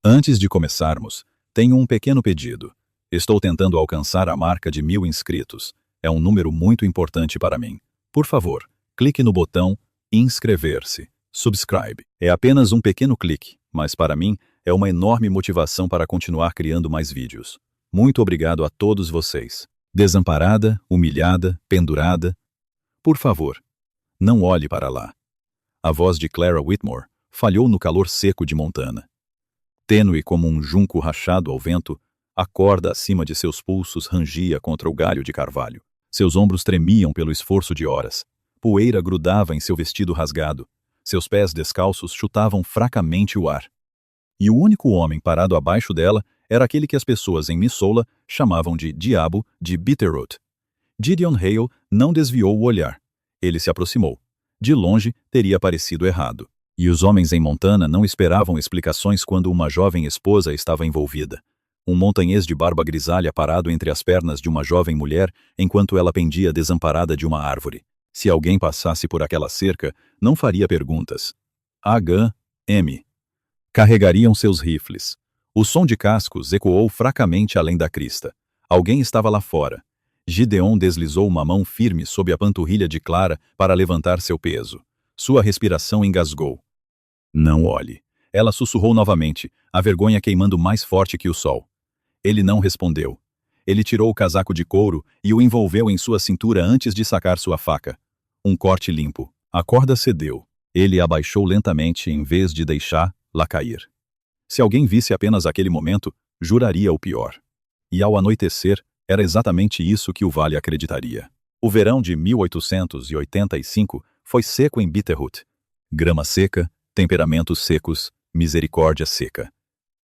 Antes de começarmos, tenho um pequeno pedido. Estou tentando alcançar a marca de 1000 inscritos. É um número muito importante para mim. Por favor, clique no botão inscrever-se. Subscribe. É apenas um pequeno clique, mas para mim é uma enorme motivação para continuar criando mais vídeos. Muito obrigado a todos vocês. Desamparada, humilhada, pendurada. Por favor, não olhe para lá. A voz de Clara Whitmore falhou no calor seco de Montana. Tênue como um junco rachado ao vento, a corda acima de seus pulsos rangia contra o galho de carvalho. Seus ombros tremiam pelo esforço de horas. Poeira grudava em seu vestido rasgado. Seus pés descalços chutavam fracamente o ar. E o único homem parado abaixo dela era aquele que as pessoas em Missoula chamavam de Diabo de Bitterroot. Gideon Hale não desviou o olhar. Ele se aproximou. De longe, teria parecido errado. E os homens em Montana não esperavam explicações quando uma jovem esposa estava envolvida. Um montanhês de barba grisalha parado entre as pernas de uma jovem mulher enquanto ela pendia desamparada de uma árvore. Se alguém passasse por aquela cerca, não faria perguntas. H.M. Carregariam seus rifles. O som de cascos ecoou fracamente além da crista. Alguém estava lá fora. Gideon deslizou uma mão firme sob a panturrilha de Clara para levantar seu peso. Sua respiração engasgou. Não olhe. Ela sussurrou novamente, a vergonha queimando mais forte que o sol. Ele não respondeu. Ele tirou o casaco de couro e o envolveu em sua cintura antes de sacar sua faca. Um corte limpo. A corda cedeu. Ele abaixou lentamente em vez de deixá-la cair. Se alguém visse apenas aquele momento, juraria o pior. E ao anoitecer, era exatamente isso que o vale acreditaria. O verão de 1885 foi seco em Bitterroot. Grama seca, temperamentos secos, misericórdia seca.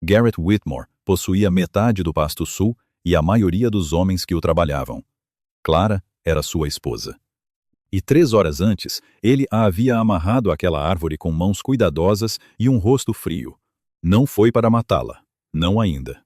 Garrett Whitmore possuía metade do pasto sul e a maioria dos homens que o trabalhavam. Clara era sua esposa. E 3 horas antes, ele a havia amarrado àquela árvore com mãos cuidadosas e um rosto frio. Não foi para matá-la, não ainda.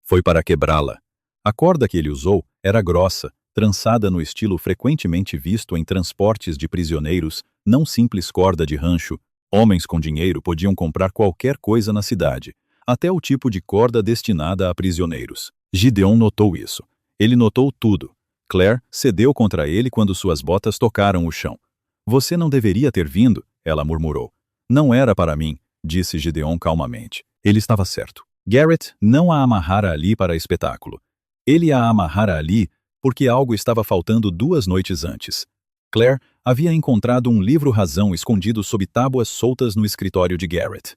Foi para quebrá-la. A corda que ele usou era grossa, trançada no estilo frequentemente visto em transportes de prisioneiros, não simples corda de rancho. Homens com dinheiro podiam comprar qualquer coisa na cidade, até o tipo de corda destinada a prisioneiros. Gideon notou isso. Ele notou tudo. Claire cedeu contra ele quando suas botas tocaram o chão. Você não deveria ter vindo, ela murmurou. Não era para mim, disse Gideon calmamente. Ele estava certo. Garrett não a amarrara ali para espetáculo. Ele a amarrara ali porque algo estava faltando 2 noites antes. Claire havia encontrado um livro-razão escondido sob tábuas soltas no escritório de Garrett.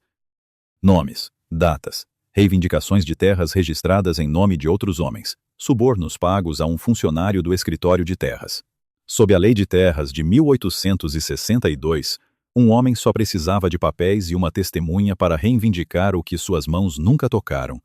Nomes, datas, reivindicações de terras registradas em nome de outros homens, subornos pagos a um funcionário do escritório de terras. Sob a Lei de Terras de 1862, um homem só precisava de papéis e uma testemunha para reivindicar o que suas mãos nunca tocaram.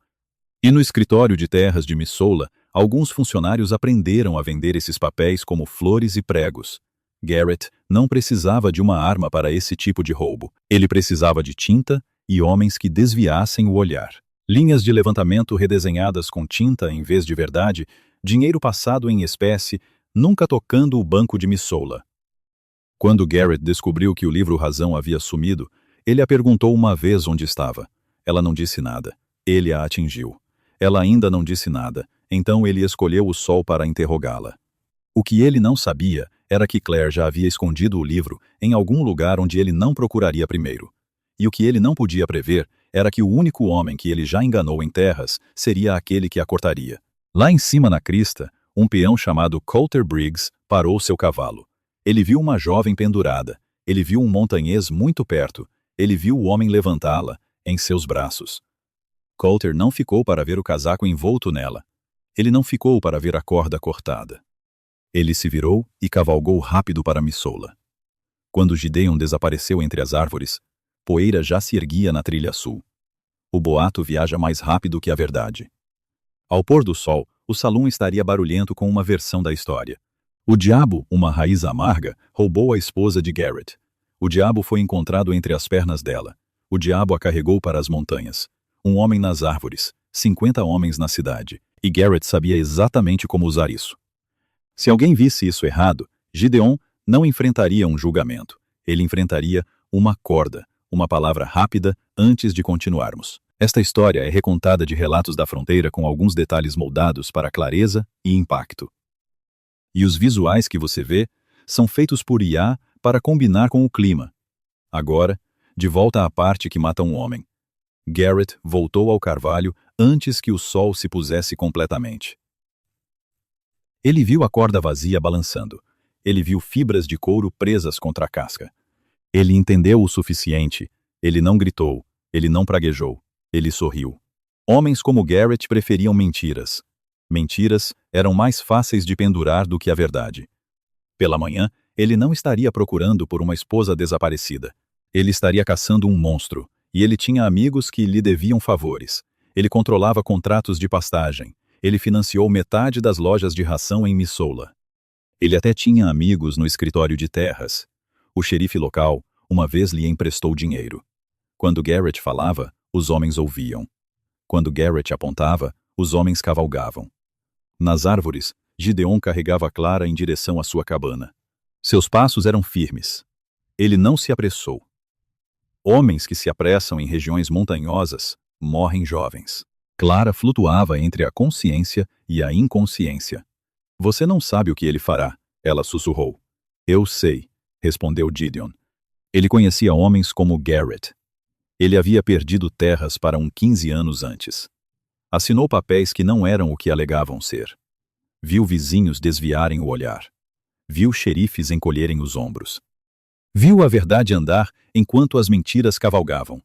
E no escritório de terras de Missoula, alguns funcionários aprenderam a vender esses papéis como flores e pregos. Garrett não precisava de uma arma para esse tipo de roubo. Ele precisava de tinta e homens que desviassem o olhar. Linhas de levantamento redesenhadas com tinta em vez de verdade, dinheiro passado em espécie, nunca tocando o banco de Missoula. Quando Garrett descobriu que o livro-razão havia sumido, ele a perguntou uma vez onde estava. Ela não disse nada. Ele a atingiu. Ela ainda não disse nada, então ele escolheu o sol para interrogá-la. O que ele não sabia era que Claire já havia escondido o livro em algum lugar onde ele não procuraria primeiro. E o que ele não podia prever era que o único homem que ele já enganou em terras seria aquele que a cortaria. Lá em cima na crista, um peão chamado Coulter Briggs parou seu cavalo. Ele viu uma jovem pendurada. Ele viu um montanhês muito perto. Ele viu o homem levantá-la em seus braços. Coulter não ficou para ver o casaco envolto nela. Ele não ficou para ver a corda cortada. Ele se virou e cavalgou rápido para Missoula. Quando Gideon desapareceu entre as árvores, poeira já se erguia na trilha sul. O boato viaja mais rápido que a verdade. Ao pôr do sol, o salão estaria barulhento com uma versão da história. O diabo, uma raiz amarga, roubou a esposa de Garrett. O diabo foi encontrado entre as pernas dela. O diabo a carregou para as montanhas. Um homem nas árvores, 50 homens na cidade. E Garrett sabia exatamente como usar isso. Se alguém visse isso errado, Gideon não enfrentaria um julgamento. Ele enfrentaria uma corda, uma palavra rápida antes de continuarmos. Esta história é recontada de relatos da fronteira com alguns detalhes moldados para clareza e impacto. E os visuais que você vê são feitos por IA para combinar com o clima. Agora, de volta à parte que mata um homem. Garrett voltou ao carvalho antes que o sol se pusesse completamente. Ele viu a corda vazia balançando. Ele viu fibras de couro presas contra a casca. Ele entendeu o suficiente. Ele não gritou. Ele não praguejou. Ele sorriu. Homens como Garrett preferiam mentiras. Mentiras eram mais fáceis de pendurar do que a verdade. Pela manhã, ele não estaria procurando por uma esposa desaparecida. Ele estaria caçando um monstro, e ele tinha amigos que lhe deviam favores. Ele controlava contratos de pastagem. Ele financiou metade das lojas de ração em Missoula. Ele até tinha amigos no escritório de terras. O xerife local uma vez lhe emprestou dinheiro. Quando Garrett falava, os homens ouviam. Quando Garrett apontava, os homens cavalgavam. Nas árvores, Gideon carregava Clara em direção à sua cabana. Seus passos eram firmes. Ele não se apressou. Homens que se apressam em regiões montanhosas morrem jovens. Clara flutuava entre a consciência e a inconsciência. Você não sabe o que ele fará, ela sussurrou. Eu sei, respondeu Gideon. Ele conhecia homens como Garrett. Ele havia perdido terras para 15 anos antes. Assinou papéis que não eram o que alegavam ser. Viu vizinhos desviarem o olhar. Viu xerifes encolherem os ombros. Viu a verdade andar enquanto as mentiras cavalgavam.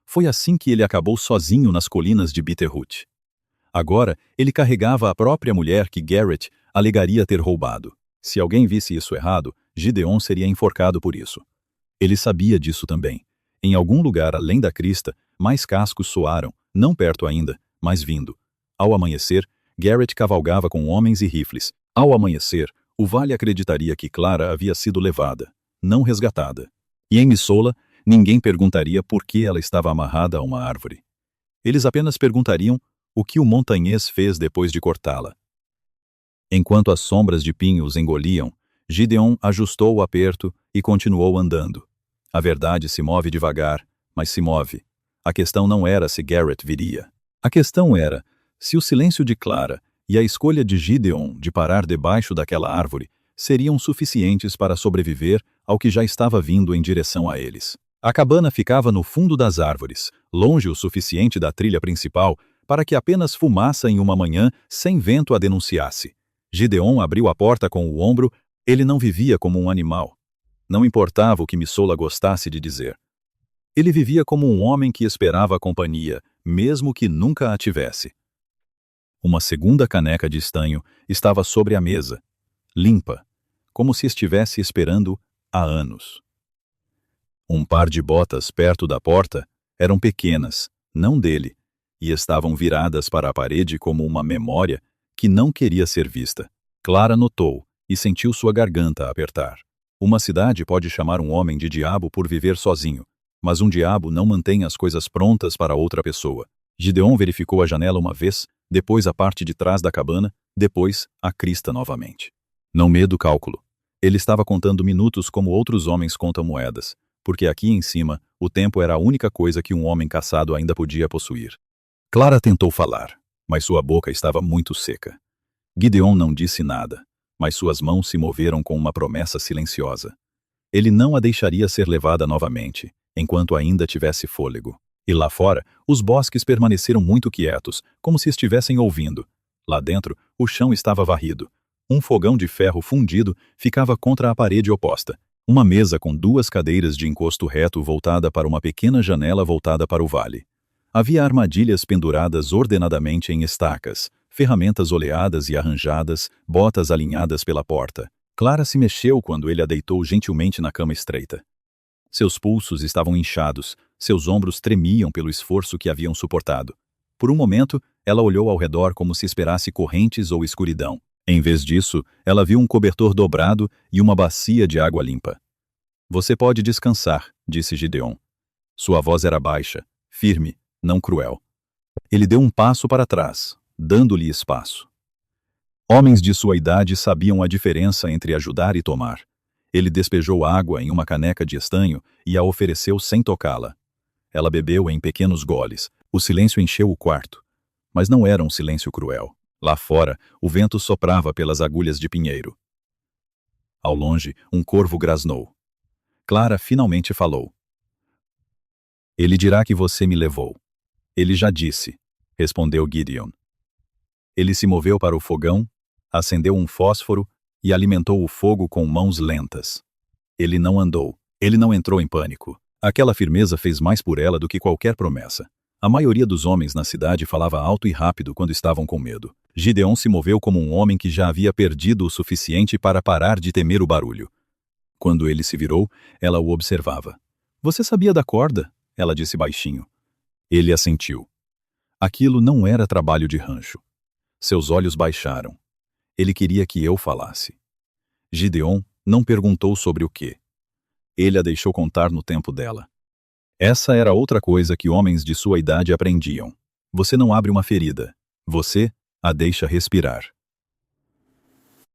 Foi assim que ele acabou sozinho nas colinas de Bitterroot. Agora, ele carregava a própria mulher que Garrett alegaria ter roubado. Se alguém visse isso errado, Gideon seria enforcado por isso. Ele sabia disso também. Em algum lugar além da crista, mais cascos soaram, não perto ainda, mas vindo. Ao amanhecer, Garrett cavalgava com homens e rifles. Ao amanhecer, o vale acreditaria que Clara havia sido levada, não resgatada. E em Missoula, ninguém perguntaria por que ela estava amarrada a uma árvore. Eles apenas perguntariam o que o montanhês fez depois de cortá-la. Enquanto as sombras de pinhos engoliam, Gideon ajustou o aperto e continuou andando. A verdade se move devagar, mas se move. A questão não era se Garrett viria. A questão era se o silêncio de Clara e a escolha de Gideon de parar debaixo daquela árvore seriam suficientes para sobreviver ao que já estava vindo em direção a eles. A cabana ficava no fundo das árvores, longe o suficiente da trilha principal para que apenas fumaça em uma manhã sem vento a denunciasse. Gideon abriu a porta com o ombro. Ele não vivia como um animal. Não importava o que Missoula gostasse de dizer. Ele vivia como um homem que esperava a companhia, mesmo que nunca a tivesse. Uma segunda caneca de estanho estava sobre a mesa, limpa, como se estivesse esperando há anos. Um par de botas perto da porta eram pequenas, não dele, e estavam viradas para a parede como uma memória que não queria ser vista. Clara notou e sentiu sua garganta apertar. Uma cidade pode chamar um homem de diabo por viver sozinho, mas um diabo não mantém as coisas prontas para outra pessoa. Gideon verificou a janela uma vez, depois a parte de trás da cabana, depois a crista novamente. Não medo cálculo. Ele estava contando minutos como outros homens contam moedas, porque aqui em cima o tempo era a única coisa que um homem caçado ainda podia possuir. Clara tentou falar, mas sua boca estava muito seca. Gideon não disse nada, mas suas mãos se moveram com uma promessa silenciosa. Ele não a deixaria ser levada novamente, enquanto ainda tivesse fôlego. E lá fora, os bosques permaneceram muito quietos, como se estivessem ouvindo. Lá dentro, o chão estava varrido. Um fogão de ferro fundido ficava contra a parede oposta. Uma mesa com 2 cadeiras de encosto reto voltada para uma pequena janela voltada para o vale. Havia armadilhas penduradas ordenadamente em estacas, ferramentas oleadas e arranjadas, botas alinhadas pela porta. Clara se mexeu quando ele a deitou gentilmente na cama estreita. Seus pulsos estavam inchados, seus ombros tremiam pelo esforço que haviam suportado. Por um momento, ela olhou ao redor como se esperasse correntes ou escuridão. Em vez disso, ela viu um cobertor dobrado e uma bacia de água limpa. Você pode descansar, disse Gideon. Sua voz era baixa, firme, não cruel. Ele deu um passo para trás, dando-lhe espaço. Homens de sua idade sabiam a diferença entre ajudar e tomar. Ele despejou água em uma caneca de estanho e a ofereceu sem tocá-la. Ela bebeu em pequenos goles. O silêncio encheu o quarto, mas não era um silêncio cruel. Lá fora, o vento soprava pelas agulhas de pinheiro. Ao longe, um corvo grasnou. Clara finalmente falou. Ele dirá que você me levou. Ele já disse, respondeu Gideon. Ele se moveu para o fogão, acendeu um fósforo e alimentou o fogo com mãos lentas. Ele não andou. Ele não entrou em pânico. Aquela firmeza fez mais por ela do que qualquer promessa. A maioria dos homens na cidade falava alto e rápido quando estavam com medo. Gideon se moveu como um homem que já havia perdido o suficiente para parar de temer o barulho. Quando ele se virou, ela o observava. Você sabia da corda? Ela disse baixinho. Ele assentiu. Aquilo não era trabalho de rancho. Seus olhos baixaram. Ele queria que eu falasse. Gideon não perguntou sobre o quê. Ele a deixou contar no tempo dela. Essa era outra coisa que homens de sua idade aprendiam. Você não abre uma ferida. Você a deixa respirar.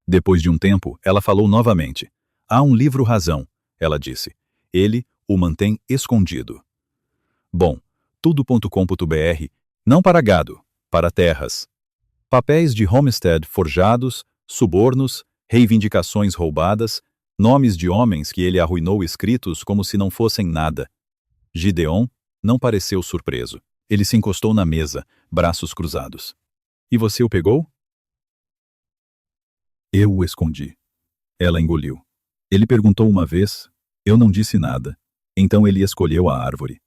Depois de um tempo, ela falou novamente. Há um livro razão, ela disse. Ele o mantém escondido. Bom, tudo.com.br, não para gado, para terras. Papéis de homestead forjados, subornos, reivindicações roubadas, nomes de homens que ele arruinou escritos como se não fossem nada. Gideon não pareceu surpreso. Ele se encostou na mesa, braços cruzados. E você o pegou? Eu o escondi. Ela engoliu. Ele perguntou uma vez, eu não disse nada. Então ele escolheu a árvore.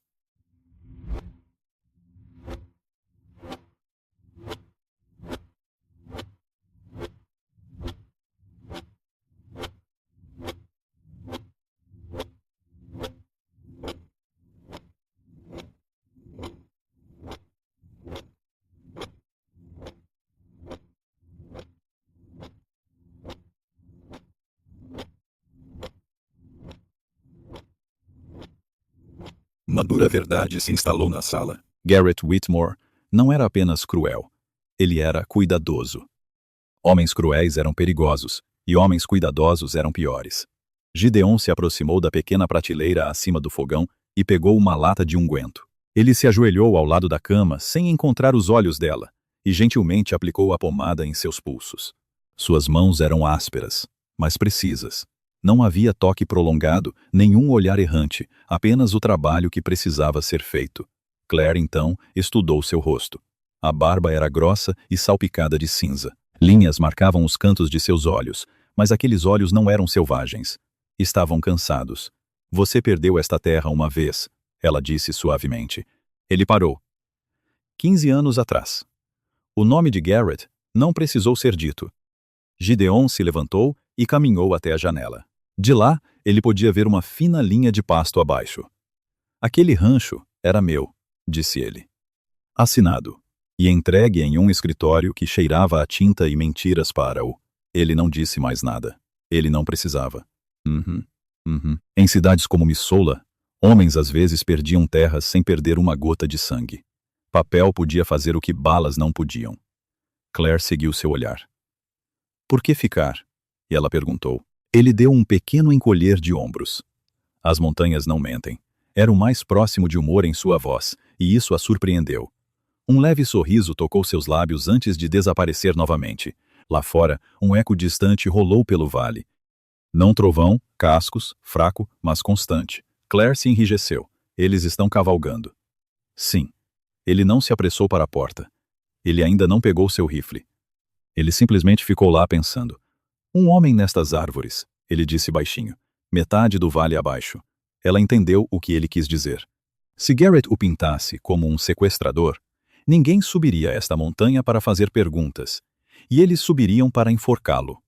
Uma dura verdade se instalou na sala. Garrett Whitmore não era apenas cruel. Ele era cuidadoso. Homens cruéis eram perigosos, e homens cuidadosos eram piores. Gideon se aproximou da pequena prateleira acima do fogão e pegou uma lata de unguento. Ele se ajoelhou ao lado da cama sem encontrar os olhos dela, e gentilmente aplicou a pomada em seus pulsos. Suas mãos eram ásperas, mas precisas. Não havia toque prolongado, nenhum olhar errante, apenas o trabalho que precisava ser feito. Claire, então, estudou seu rosto. A barba era grossa e salpicada de cinza. Linhas marcavam os cantos de seus olhos, mas aqueles olhos não eram selvagens. Estavam cansados. Você perdeu esta terra uma vez, ela disse suavemente. Ele parou. 15 anos atrás. O nome de Garrett não precisou ser dito. Gideon se levantou e caminhou até a janela. De lá, ele podia ver uma fina linha de pasto abaixo. Aquele rancho era meu, disse ele. Assinado. E entregue em um escritório que cheirava a tinta e mentiras para-o. Ele não disse mais nada. Ele não precisava. Em cidades como Missoula, homens às vezes perdiam terras sem perder uma gota de sangue. Papel podia fazer o que balas não podiam. Claire seguiu seu olhar. Por que ficar? E ela perguntou. Ele deu um pequeno encolher de ombros. As montanhas não mentem. Era o mais próximo de humor em sua voz, e isso a surpreendeu. Um leve sorriso tocou seus lábios antes de desaparecer novamente. Lá fora, um eco distante rolou pelo vale. Não trovão, cascos, fraco, mas constante. Claire se enrijeceu. Eles estão cavalgando. Sim. Ele não se apressou para a porta. Ele ainda não pegou seu rifle. Ele simplesmente ficou lá pensando. Um homem nestas árvores, ele disse baixinho. Metade do vale abaixo. Ela entendeu o que ele quis dizer. Se Garrett o pintasse como um sequestrador, ninguém subiria esta montanha para fazer perguntas, e eles subiriam para enforcá-lo.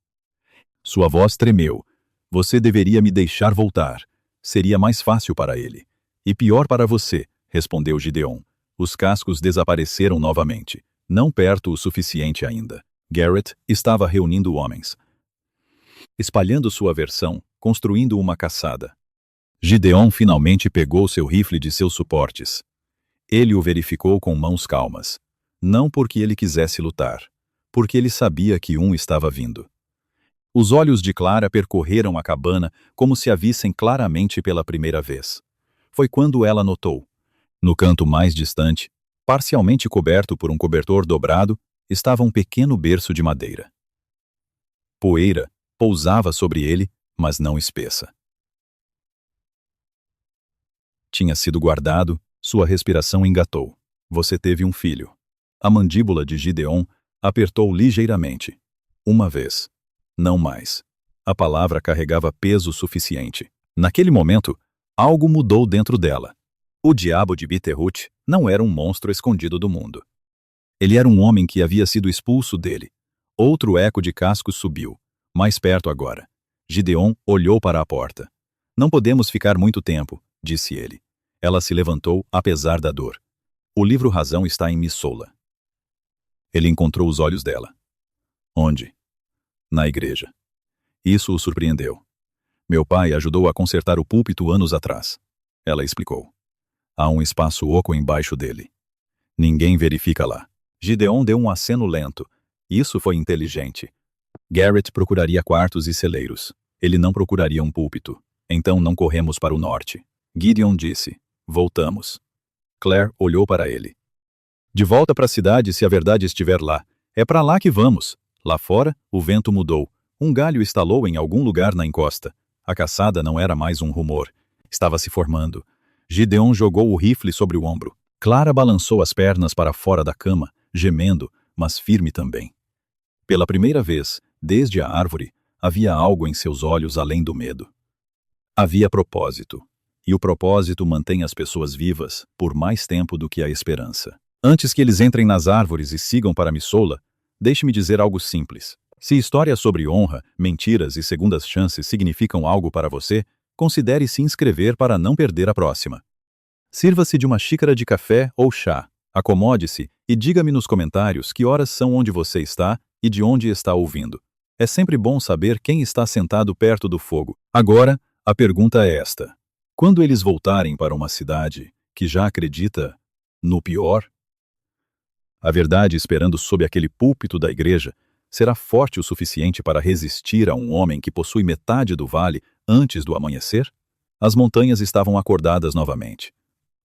Sua voz tremeu. Você deveria me deixar voltar. Seria mais fácil para ele. E pior para você, respondeu Gideon. Os cascos desapareceram novamente. Não perto o suficiente ainda. Garrett estava reunindo homens. Espalhando sua versão, construindo uma caçada. Gideon finalmente pegou seu rifle de seus suportes. Ele o verificou com mãos calmas. Não porque ele quisesse lutar, porque ele sabia que um estava vindo. Os olhos de Clara percorreram a cabana como se a vissem claramente pela primeira vez. Foi quando ela notou. No canto mais distante, Parcialmente coberto por um cobertor dobrado, estava um pequeno berço de madeira. Poeira pousava sobre ele, mas não espessa. Tinha sido guardado, sua respiração engatou. Você teve um filho. A mandíbula de Gideon apertou ligeiramente. Uma vez. Não mais. A palavra carregava peso suficiente. Naquele momento, algo mudou dentro dela. O diabo de Bitterroot não era um monstro escondido do mundo. Ele era um homem que havia sido expulso dele. Outro eco de cascos subiu, mais perto agora. Gideon olhou para a porta. Não podemos ficar muito tempo, disse ele. Ela se levantou, apesar da dor. O livro Razão está em Missoula. Ele encontrou os olhos dela. Onde? Na igreja. Isso o surpreendeu. Meu pai ajudou a consertar o púlpito anos atrás. Ela explicou. Há um espaço oco embaixo dele. Ninguém verifica lá. Gideon deu um aceno lento. Isso foi inteligente. Garrett procuraria quartos e celeiros. Ele não procuraria um púlpito. Então não corremos para o norte. Gideon disse. Voltamos. Claire olhou para ele. De volta para a cidade se a verdade estiver lá. É para lá que vamos. Lá fora, o vento mudou. Um galho estalou em algum lugar na encosta. A caçada não era mais um rumor. Estava se formando. Gideon jogou o rifle sobre o ombro. Clara balançou as pernas para fora da cama, gemendo, mas firme também. Pela primeira vez, desde a árvore, havia algo em seus olhos além do medo. Havia propósito. E o propósito mantém as pessoas vivas por mais tempo do que a esperança. Antes que eles entrem nas árvores e sigam para Missoula, deixe-me dizer algo simples. Se histórias sobre honra, mentiras e segundas chances significam algo para você, considere se inscrever para não perder a próxima. Sirva-se de uma xícara de café ou chá, acomode-se e diga-me nos comentários que horas são onde você está e de onde está ouvindo. É sempre bom saber quem está sentado perto do fogo. Agora, a pergunta é esta. Quando eles voltarem para uma cidade que já acredita no pior, a verdade esperando sob aquele púlpito da igreja será forte o suficiente para resistir a um homem que possui metade do vale antes do amanhecer? As montanhas estavam acordadas novamente.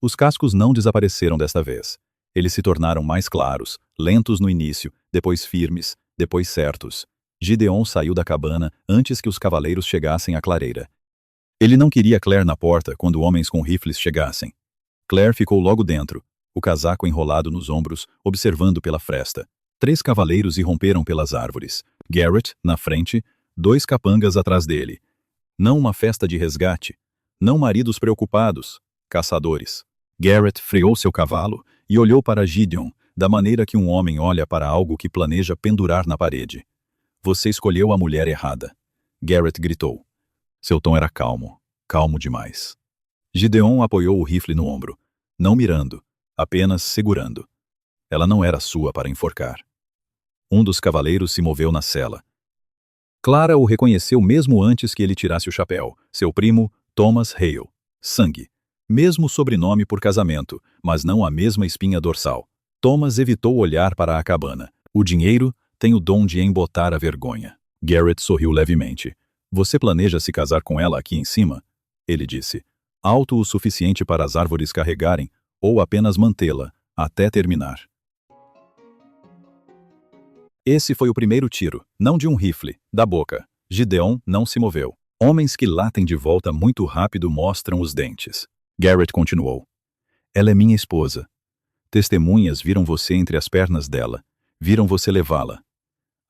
Os cascos não desapareceram desta vez. Eles se tornaram mais claros, lentos no início, depois firmes, depois certos. Gideon saiu da cabana antes que os cavaleiros chegassem à clareira. Ele não queria Claire na porta quando homens com rifles chegassem. Claire ficou logo dentro, o casaco enrolado nos ombros, observando pela fresta. 3 cavaleiros irromperam pelas árvores. Garrett, na frente, 2 capangas atrás dele. Não uma festa de resgate. Não maridos preocupados. Caçadores. Garrett freou seu cavalo e olhou para Gideon, da maneira que um homem olha para algo que planeja pendurar na parede. Você escolheu a mulher errada. Garrett gritou. Seu tom era calmo, calmo demais. Gideon apoiou o rifle no ombro, não mirando, apenas segurando. Ela não era sua para enforcar. Um dos cavaleiros se moveu na cela. Clara o reconheceu mesmo antes que ele tirasse o chapéu. Seu primo, Thomas Hale. Sangue. Mesmo sobrenome por casamento, mas não a mesma espinha dorsal. Thomas evitou olhar para a cabana. O dinheiro tem o dom de embotar a vergonha. Garrett sorriu levemente. Você planeja se casar com ela aqui em cima? Ele disse. Alto o suficiente para as árvores carregarem, ou apenas mantê-la, até terminar. Esse foi o primeiro tiro, não de um rifle, da boca. Gideon não se moveu. Homens que latem de volta muito rápido mostram os dentes. Garrett continuou. Ela é minha esposa. Testemunhas viram você entre as pernas dela. Viram você levá-la.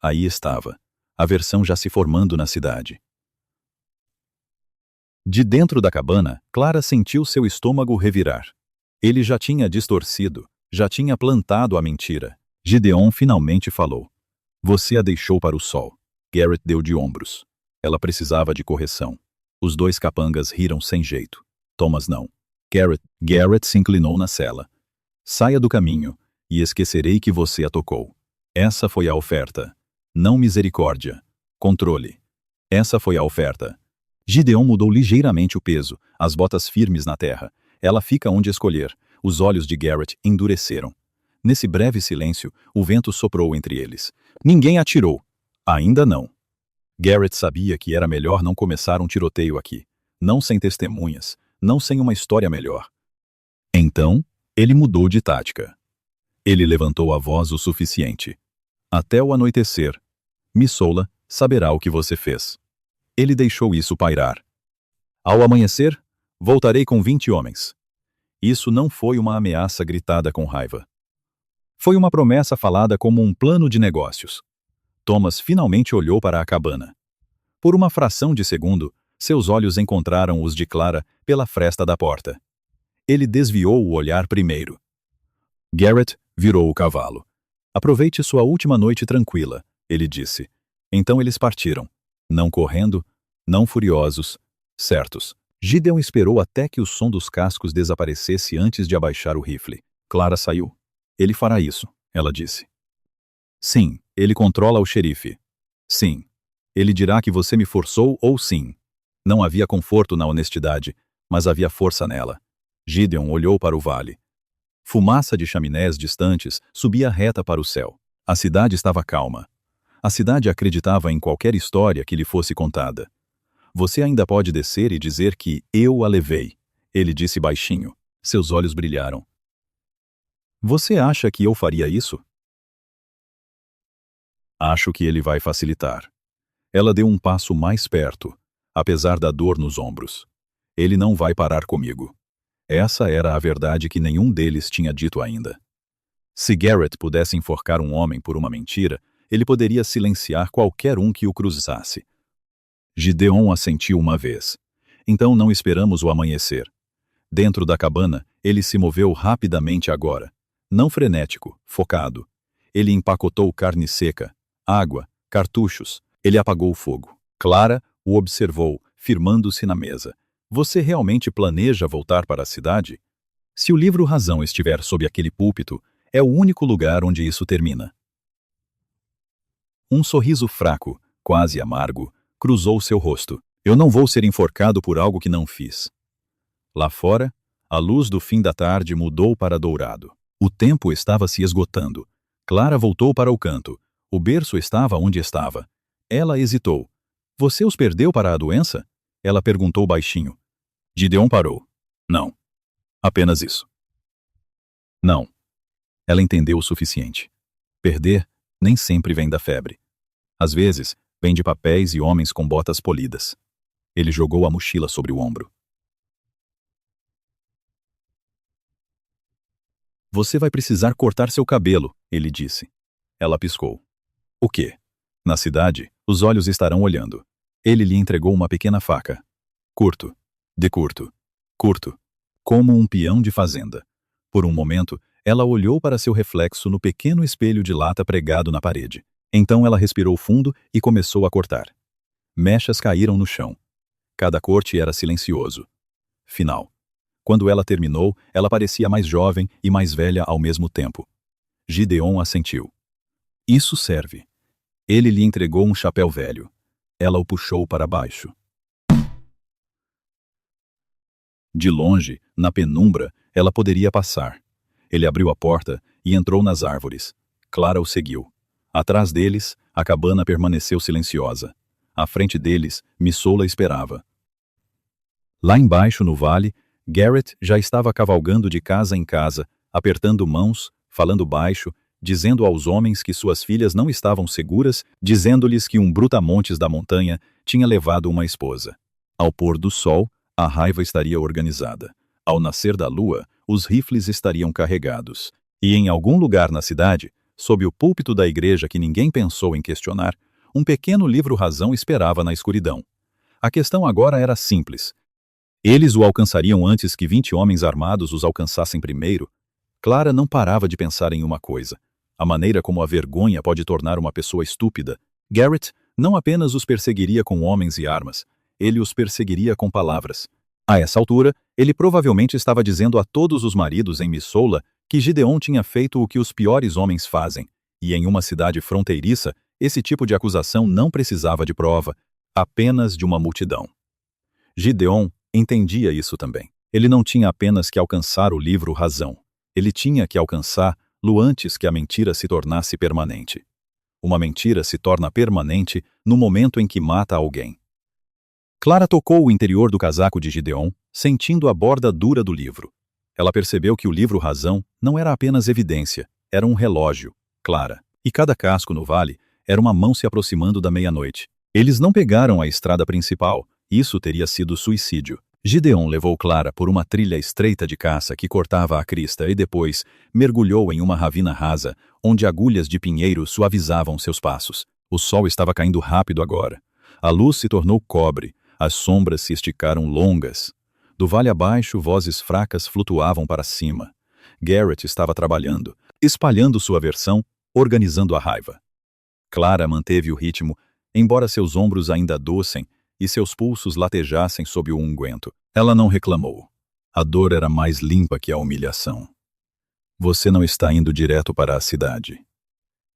Aí estava. A versão já se formando na cidade. De dentro da cabana, Clara sentiu seu estômago revirar. Ele já tinha distorcido, já tinha plantado a mentira. Gideon finalmente falou. Você a deixou para o sol. Garrett deu de ombros. Ela precisava de correção. Os 2 capangas riram sem jeito. Thomas não. Garrett se inclinou na cela. Saia do caminho, e esquecerei que você a tocou. Essa foi a oferta. Não misericórdia. Controle. Essa foi a oferta. Gideon mudou ligeiramente o peso, as botas firmes na terra. Ela fica onde escolher. Os olhos de Garrett endureceram. Nesse breve silêncio, o vento soprou entre eles. Ninguém atirou. Ainda não. Garrett sabia que era melhor não começar um tiroteio aqui. Não sem testemunhas. Não sem uma história melhor. Então, ele mudou de tática. Ele levantou a voz o suficiente. Até o anoitecer. Missoula saberá o que você fez. Ele deixou isso pairar. Ao amanhecer, voltarei com 20 homens. Isso não foi uma ameaça gritada com raiva. Foi uma promessa falada como um plano de negócios. Thomas finalmente olhou para a cabana. Por uma fração de segundo, seus olhos encontraram os de Clara pela fresta da porta. Ele desviou o olhar primeiro. Garrett virou o cavalo. Aproveite sua última noite tranquila, ele disse. Então eles partiram. Não correndo, não furiosos, certos. Gideon esperou até que o som dos cascos desaparecesse antes de abaixar o rifle. Clara saiu. Ele fará isso, ela disse. Sim, ele controla o xerife. Sim. Ele dirá que você me forçou ou sim. Não havia conforto na honestidade, mas havia força nela. Gideon olhou para o vale. Fumaça de chaminés distantes subia reta para o céu. A cidade estava calma. A cidade acreditava em qualquer história que lhe fosse contada. Você ainda pode descer e dizer que eu a levei, ele disse baixinho. Seus olhos brilharam. Você acha que eu faria isso? Acho que ele vai facilitar. Ela deu um passo mais perto, apesar da dor nos ombros. Ele não vai parar comigo. Essa era a verdade que nenhum deles tinha dito ainda. Se Garrett pudesse enforcar um homem por uma mentira, ele poderia silenciar qualquer um que o cruzasse. Gideon assentiu uma vez. Então não esperamos o amanhecer. Dentro da cabana, ele se moveu rapidamente agora. Não frenético, focado. Ele empacotou carne seca, água, cartuchos. Ele apagou o fogo. Clara o observou, firmando-se na mesa. Você realmente planeja voltar para a cidade? Se o livro Razão estiver sob aquele púlpito, é o único lugar onde isso termina. Um sorriso fraco, quase amargo, cruzou seu rosto. Eu não vou ser enforcado por algo que não fiz. Lá fora, a luz do fim da tarde mudou para dourado. O tempo estava se esgotando. Clara voltou para o canto. O berço estava onde estava. Ela hesitou. Você os perdeu para a doença? Ela perguntou baixinho. Gideon parou. Não. Apenas isso. Não. Ela entendeu o suficiente. Perder nem sempre vem da febre. Às vezes, vem de papéis e homens com botas polidas. Ele jogou a mochila sobre o ombro. Você vai precisar cortar seu cabelo, ele disse. Ela piscou. O quê? Na cidade, os olhos estarão olhando. Ele lhe entregou uma pequena faca. Curto. De curto. Curto. Como um peão de fazenda. Por um momento, ela olhou para seu reflexo no pequeno espelho de lata pregado na parede. Então ela respirou fundo e começou a cortar. Mechas caíram no chão. Cada corte era silencioso. Final. Quando ela terminou, ela parecia mais jovem e mais velha ao mesmo tempo. Gideon assentiu. Isso serve. Ele lhe entregou um chapéu velho. Ela o puxou para baixo. De longe, na penumbra, ela poderia passar. Ele abriu a porta e entrou nas árvores. Clara o seguiu. Atrás deles, a cabana permaneceu silenciosa. À frente deles, Missoula esperava. Lá embaixo, no vale, Garrett já estava cavalgando de casa em casa, apertando mãos, falando baixo, dizendo aos homens que suas filhas não estavam seguras, dizendo-lhes que um brutamontes da montanha tinha levado uma esposa. Ao pôr do sol, a raiva estaria organizada. Ao nascer da lua, os rifles estariam carregados. E em algum lugar na cidade, sob o púlpito da igreja que ninguém pensou em questionar, um pequeno livro Razão esperava na escuridão. A questão agora era simples. Eles o alcançariam antes que 20 homens armados os alcançassem primeiro? Clara não parava de pensar em uma coisa. A maneira como a vergonha pode tornar uma pessoa estúpida. Garrett não apenas os perseguiria com homens e armas, ele os perseguiria com palavras. A essa altura, ele provavelmente estava dizendo a todos os maridos em Missoula que Gideon tinha feito o que os piores homens fazem, e em uma cidade fronteiriça, esse tipo de acusação não precisava de prova, apenas de uma multidão. Gideon entendia isso também. Ele não tinha apenas que alcançar o livro Razão. Ele tinha que alcançar-lo antes que a mentira se tornasse permanente. Uma mentira se torna permanente no momento em que mata alguém. Clara tocou o interior do casaco de Gideon, sentindo a borda dura do livro. Ela percebeu que o livro Razão não era apenas evidência, era um relógio, Clara. E cada casco no vale era uma mão se aproximando da meia-noite. Eles não pegaram a estrada principal. Isso teria sido suicídio. Gideon levou Clara por uma trilha estreita de caça que cortava a crista e depois mergulhou em uma ravina rasa, onde agulhas de pinheiro suavizavam seus passos. O sol estava caindo rápido agora. A luz se tornou cobre, as sombras se esticaram longas. Do vale abaixo, vozes fracas flutuavam para cima. Garrett estava trabalhando, espalhando sua versão, organizando a raiva. Clara manteve o ritmo, embora seus ombros ainda dossem e seus pulsos latejassem sob o unguento. Ela não reclamou. A dor era mais limpa que a humilhação. Você não está indo direto para a cidade.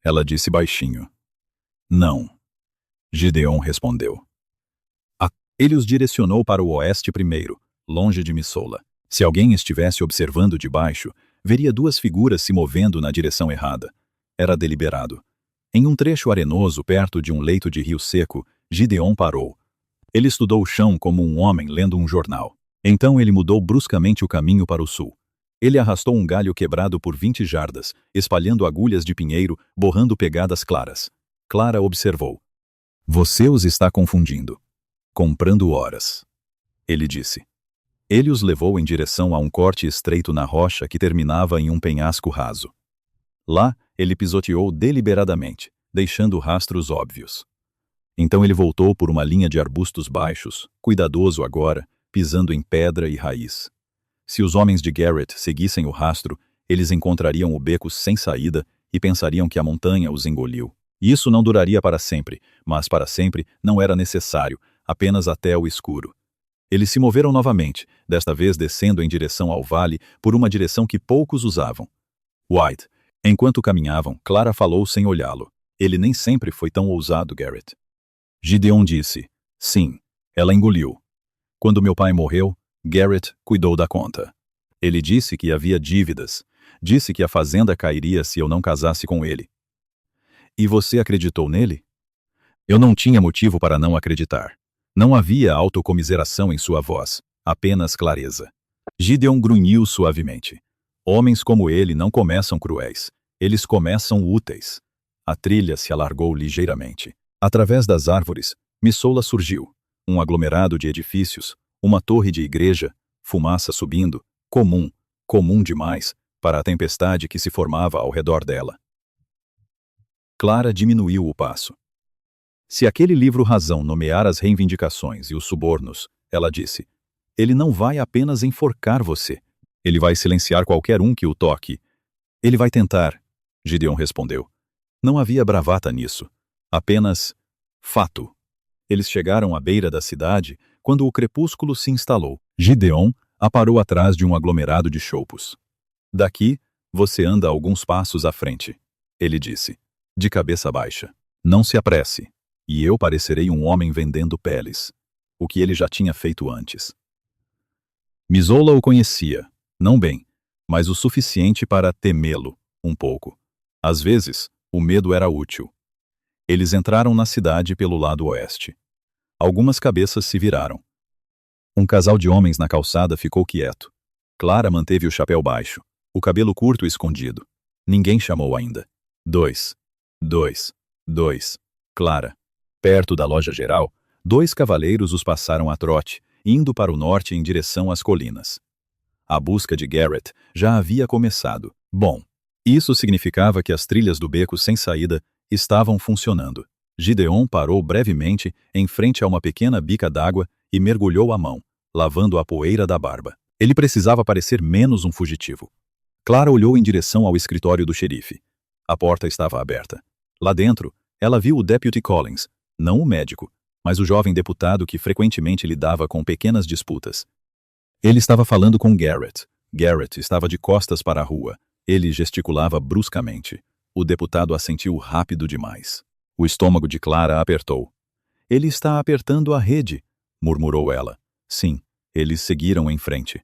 Ela disse baixinho. Não. Gideon respondeu. Ele os direcionou para o oeste primeiro, longe de Missoula. Se alguém estivesse observando de baixo, veria duas figuras se movendo na direção errada. Era deliberado. Em um trecho arenoso perto de um leito de rio seco, Gideon parou. Ele estudou o chão como um homem lendo um jornal. Então ele mudou bruscamente o caminho para o sul. Ele arrastou um galho quebrado por 20 jardas, espalhando agulhas de pinheiro, borrando pegadas claras. Clara observou. Você os está confundindo. Comprando horas. Ele disse. Ele os levou em direção a um corte estreito na rocha que terminava em um penhasco raso. Lá, ele pisoteou deliberadamente, deixando rastros óbvios. Então ele voltou por uma linha de arbustos baixos, cuidadoso agora, pisando em pedra e raiz. Se os homens de Garrett seguissem o rastro, eles encontrariam o beco sem saída e pensariam que a montanha os engoliu. Isso não duraria para sempre, mas para sempre não era necessário, apenas até o escuro. Eles se moveram novamente, desta vez descendo em direção ao vale por uma direção que poucos usavam. White. Enquanto caminhavam, Clara falou sem olhá-lo. Ele nem sempre foi tão ousado, Garrett. Gideon disse. Sim, ela engoliu. Quando meu pai morreu, Garrett cuidou da conta. Ele disse que havia dívidas. Disse que a fazenda cairia se eu não casasse com ele. E você acreditou nele? Eu não tinha motivo para não acreditar. Não havia autocomiseração em sua voz, apenas clareza. Gideon grunhiu suavemente. Homens como ele não começam cruéis. Eles começam úteis. A trilha se alargou ligeiramente. Através das árvores, Missoula surgiu. Um aglomerado de edifícios, uma torre de igreja, fumaça subindo, comum demais, para a tempestade que se formava ao redor dela. Clara diminuiu o passo. Se aquele livro Razão nomear as reivindicações e os subornos, ela disse, ele não vai apenas enforcar você. Ele vai silenciar qualquer um que o toque. Ele vai tentar, Gideon respondeu. Não havia bravata nisso. Apenas fato. Eles chegaram à beira da cidade quando o crepúsculo se instalou. Gideon aparou atrás de um aglomerado de choupos. Daqui, você anda alguns passos à frente, ele disse, de cabeça baixa. Não se apresse, e eu parecerei um homem vendendo peles, o que ele já tinha feito antes. Missoula o conhecia, não bem, mas o suficiente para temê-lo, um pouco. Às vezes, o medo era útil. Eles entraram na cidade pelo lado oeste. Algumas cabeças se viraram. Um casal de homens na calçada ficou quieto. Clara manteve o chapéu baixo, o cabelo curto escondido. Ninguém chamou ainda. 2. Clara. Perto da loja geral, 2 cavaleiros os passaram a trote, indo para o norte em direção às colinas. A busca de Garrett já havia começado. Bom, isso significava que as trilhas do beco sem saída estavam funcionando. Gideon parou brevemente em frente a uma pequena bica d'água e mergulhou a mão, lavando a poeira da barba. Ele precisava parecer menos um fugitivo. Clara olhou em direção ao escritório do xerife. A porta estava aberta. Lá dentro, ela viu o Deputy Collins, não o médico, mas o jovem deputado que frequentemente lidava com pequenas disputas. Ele estava falando com Garrett. Garrett estava de costas para a rua. Ele gesticulava bruscamente. O deputado assentiu rápido demais. O estômago de Clara apertou. Ele está apertando a rede, murmurou ela. Sim, eles seguiram em frente.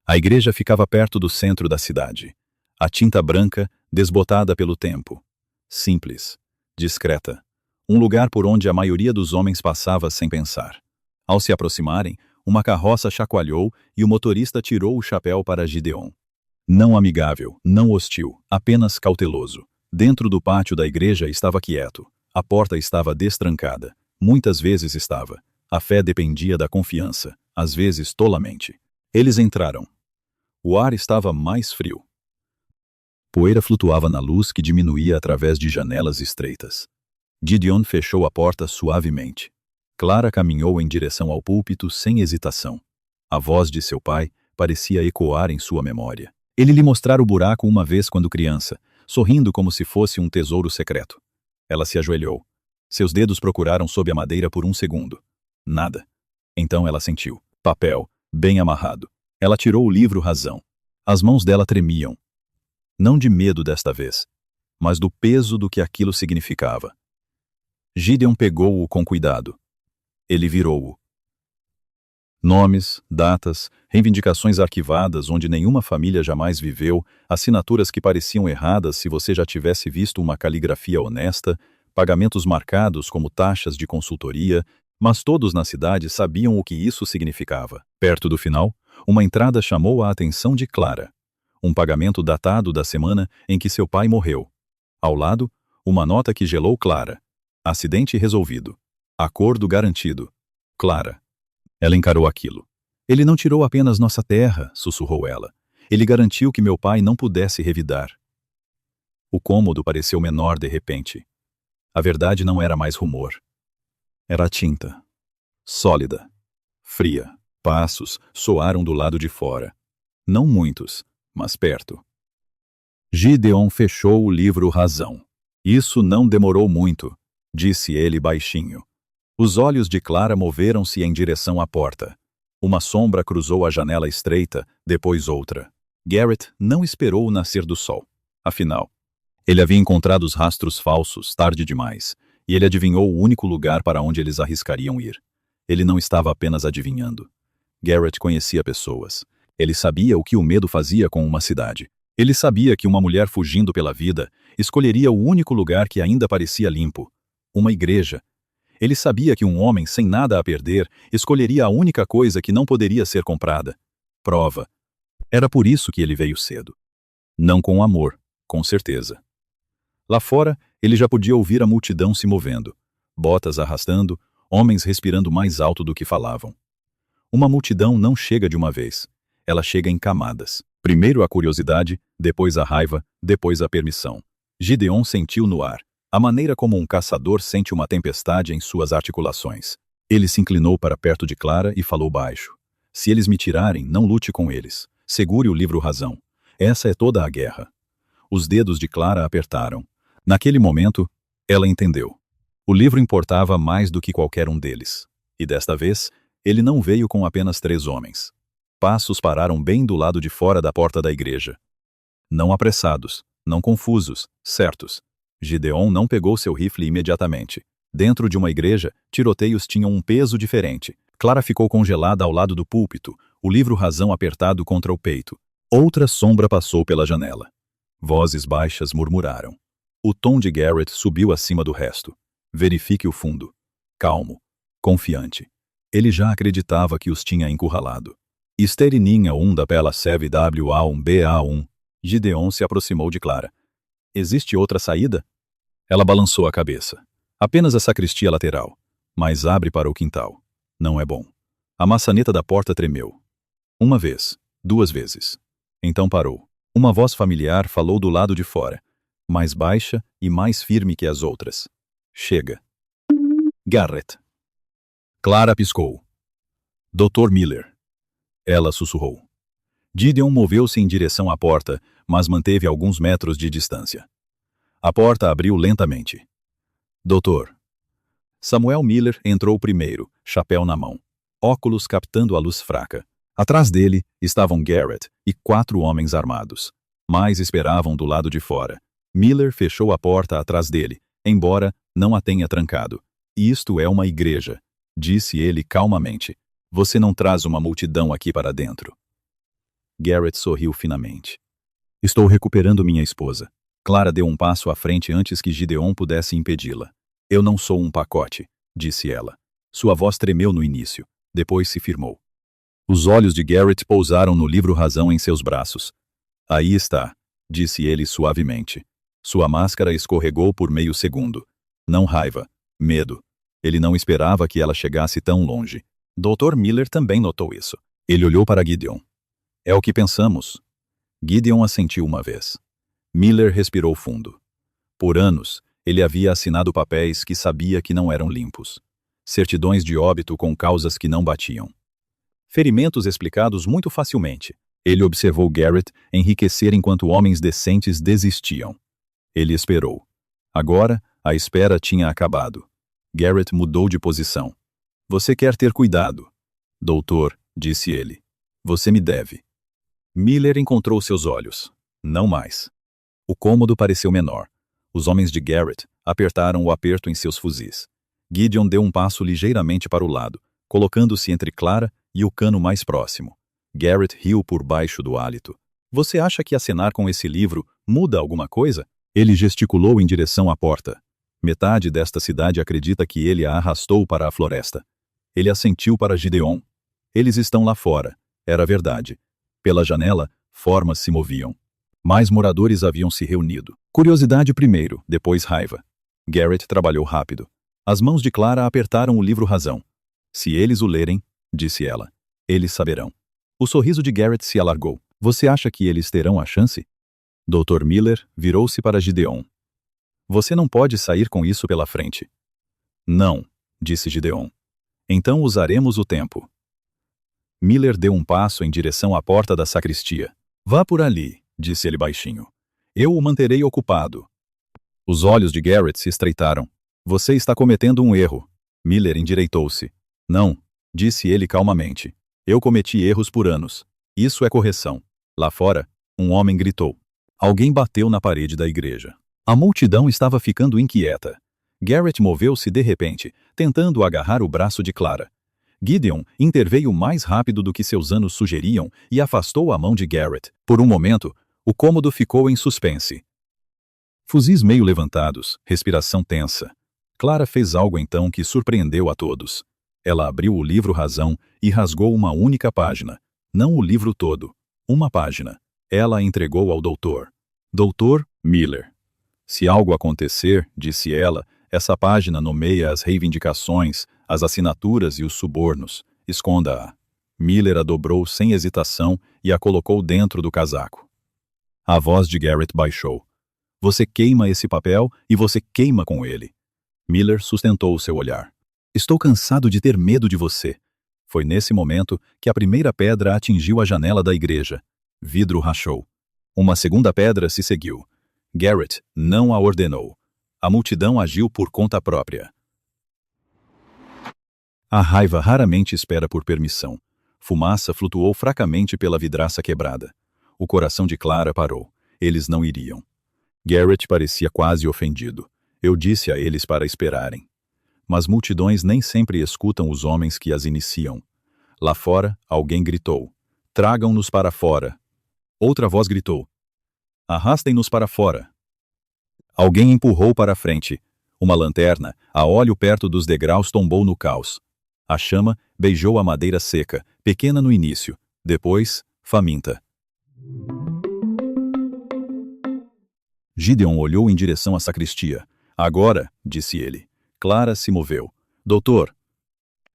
A igreja ficava perto do centro da cidade. A tinta branca, desbotada pelo tempo. Simples, discreta. Um lugar por onde a maioria dos homens passava sem pensar. Ao se aproximarem, uma carroça chacoalhou e o motorista tirou o chapéu para Gideon. Não amigável, não hostil, apenas cauteloso. Dentro do pátio da igreja estava quieto. A porta estava destrancada. Muitas vezes estava. A fé dependia da confiança, às vezes tolamente. Eles entraram. O ar estava mais frio. Poeira flutuava na luz que diminuía através de janelas estreitas. Gideon fechou a porta suavemente. Clara caminhou em direção ao púlpito sem hesitação. A voz de seu pai parecia ecoar em sua memória. Ele lhe mostrara o buraco uma vez quando criança, sorrindo como se fosse um tesouro secreto. Ela se ajoelhou. Seus dedos procuraram sob a madeira por um segundo. Nada. Então ela sentiu. Papel, bem amarrado. Ela tirou o livro Razão. As mãos dela tremiam. Não de medo desta vez, mas do peso do que aquilo significava. Gideon pegou-o com cuidado. Ele virou-o. Nomes, datas, reivindicações arquivadas onde nenhuma família jamais viveu, assinaturas que pareciam erradas se você já tivesse visto uma caligrafia honesta, pagamentos marcados como taxas de consultoria, mas todos na cidade sabiam o que isso significava. Perto do final, uma entrada chamou a atenção de Clara. Um pagamento datado da semana em que seu pai morreu. Ao lado, uma nota que gelou Clara. Acidente resolvido. Acordo garantido. Clara. Ela encarou aquilo. Ele não tirou apenas nossa terra, sussurrou ela. Ele garantiu que meu pai não pudesse revidar. O cômodo pareceu menor de repente. A verdade não era mais rumor. Era a tinta. Sólida. Fria. Passos soaram do lado de fora. Não muitos, mas perto. Gideon fechou o livro Razão. Isso não demorou muito, disse ele baixinho. Os olhos de Clara moveram-se em direção à porta. Uma sombra cruzou a janela estreita, depois outra. Garrett não esperou o nascer do sol. Afinal, ele havia encontrado os rastros falsos tarde demais, e ele adivinhou o único lugar para onde eles arriscariam ir. Ele não estava apenas adivinhando. Garrett conhecia pessoas. Ele sabia o que o medo fazia com uma cidade. Ele sabia que uma mulher fugindo pela vida escolheria o único lugar que ainda parecia limpo. Uma igreja. Ele sabia que um homem sem nada a perder escolheria a única coisa que não poderia ser comprada. Prova. Era por isso que ele veio cedo. Não com amor, com certeza. Lá fora, ele já podia ouvir a multidão se movendo. Botas arrastando, homens respirando mais alto do que falavam. Uma multidão não chega de uma vez. Ela chega em camadas. Primeiro a curiosidade, depois a raiva, depois a permissão. Gideon sentiu no ar, a maneira como um caçador sente uma tempestade em suas articulações. Ele se inclinou para perto de Clara e falou baixo. Se eles me tirarem, não lute com eles. Segure o livro Razão. Essa é toda a guerra. Os dedos de Clara apertaram. Naquele momento, ela entendeu. O livro importava mais do que qualquer um deles. E desta vez, ele não veio com apenas 3 homens. Passos pararam bem do lado de fora da porta da igreja. Não apressados, não confusos, certos. Gideon não pegou seu rifle imediatamente. Dentro de uma igreja, tiroteios tinham um peso diferente. Clara ficou congelada ao lado do púlpito, o livro Razão apertado contra o peito. Outra sombra passou pela janela. Vozes baixas murmuraram. O tom de Garrett subiu acima do resto. Verifique o fundo. Calmo. Confiante. Ele já acreditava que os tinha encurralado. Esterininha 1 da pela CVWA1BA1. Gideon se aproximou de Clara. Existe outra saída? Ela balançou a cabeça. Apenas a sacristia lateral. Mas abre para o quintal. Não é bom. A maçaneta da porta tremeu. Uma vez. 2 vezes. Então parou. Uma voz familiar falou do lado de fora. Mais baixa e mais firme que as outras. Chega. Garrett. Clara piscou. Dr. Miller. Ela sussurrou. Gideon moveu-se em direção à porta, mas manteve alguns metros de distância. A porta abriu lentamente. Doutor. Samuel Miller entrou primeiro, chapéu na mão, óculos captando a luz fraca. Atrás dele estavam Garrett e 4 homens armados. Mais esperavam do lado de fora. Miller fechou a porta atrás dele, embora não a tenha trancado. Isto é uma igreja, disse ele calmamente. Você não traz uma multidão aqui para dentro. Garrett sorriu finamente. Estou recuperando minha esposa. Clara deu um passo à frente antes que Gideon pudesse impedi-la. Eu não sou um pacote, disse ela. Sua voz tremeu no início, depois se firmou. Os olhos de Garrett pousaram no livro Razão em seus braços. Aí está, disse ele suavemente. Sua máscara escorregou por meio segundo. Não raiva, medo. Ele não esperava que ela chegasse tão longe. Dr. Miller também notou isso. Ele olhou para Gideon. É o que pensamos. Gideon assentiu uma vez. Miller respirou fundo. Por anos, ele havia assinado papéis que sabia que não eram limpos. Certidões de óbito com causas que não batiam. Ferimentos explicados muito facilmente. Ele observou Garrett enriquecer enquanto homens decentes desistiam. Ele esperou. Agora, a espera tinha acabado. Garrett mudou de posição. Você quer ter cuidado. Doutor, disse ele. Você me deve. Miller encontrou seus olhos. Não mais. O cômodo pareceu menor. Os homens de Garrett apertaram o aperto em seus fuzis. Gideon deu um passo ligeiramente para o lado, colocando-se entre Clara e o cano mais próximo. Garrett riu por baixo do hálito. Você acha que acenar com esse livro muda alguma coisa? Ele gesticulou em direção à porta. Metade desta cidade acredita que ele a arrastou para a floresta. Ele assentiu para Gideon. Eles estão lá fora. Era verdade. Pela janela, formas se moviam. Mais moradores haviam se reunido. Curiosidade primeiro, depois raiva. Garrett trabalhou rápido. As mãos de Clara apertaram o livro razão. Se eles o lerem, disse ela, eles saberão. O sorriso de Garrett se alargou. Você acha que eles terão a chance? Dr. Miller virou-se para Gideon. Você não pode sair com isso pela frente. Não, disse Gideon. Então usaremos o tempo. Miller deu um passo em direção à porta da sacristia. Vá por ali, disse ele baixinho. Eu o manterei ocupado. Os olhos de Garrett se estreitaram. Você está cometendo um erro. Miller endireitou-se. Não, disse ele calmamente. Eu cometi erros por anos. Isso é correção. Lá fora, um homem gritou. Alguém bateu na parede da igreja. A multidão estava ficando inquieta. Garrett moveu-se de repente, tentando agarrar o braço de Clara. Gideon interveio mais rápido do que seus anos sugeriam e afastou a mão de Garrett. Por um momento, o cômodo ficou em suspense. Fuzis meio levantados, respiração tensa. Clara fez algo então que surpreendeu a todos. Ela abriu o livro razão e rasgou uma única página. Não o livro todo. Uma página. Ela a entregou ao doutor. Doutor Miller. Se algo acontecer, disse ela, essa página nomeia as reivindicações, as assinaturas e os subornos. Esconda-a. Miller a dobrou sem hesitação e a colocou dentro do casaco. A voz de Garrett baixou. Você queima esse papel e você queima com ele. Miller sustentou o seu olhar. Estou cansado de ter medo de você. Foi nesse momento que a primeira pedra atingiu a janela da igreja. Vidro rachou. Uma segunda pedra se seguiu. Garrett não a ordenou. A multidão agiu por conta própria. A raiva raramente espera por permissão. Fumaça flutuou fracamente pela vidraça quebrada. O coração de Clara parou. Eles não iriam. Garrett parecia quase ofendido. Eu disse a eles para esperarem. Mas multidões nem sempre escutam os homens que as iniciam. Lá fora, alguém gritou. Tragam-nos para fora. Outra voz gritou. Arrastem-nos para fora. Alguém empurrou para a frente. Uma lanterna, a óleo perto dos degraus, tombou no caos. A chama beijou a madeira seca, pequena no início, depois, faminta. Gideon olhou em direção à sacristia. Agora, disse ele. Clara se moveu. Doutor.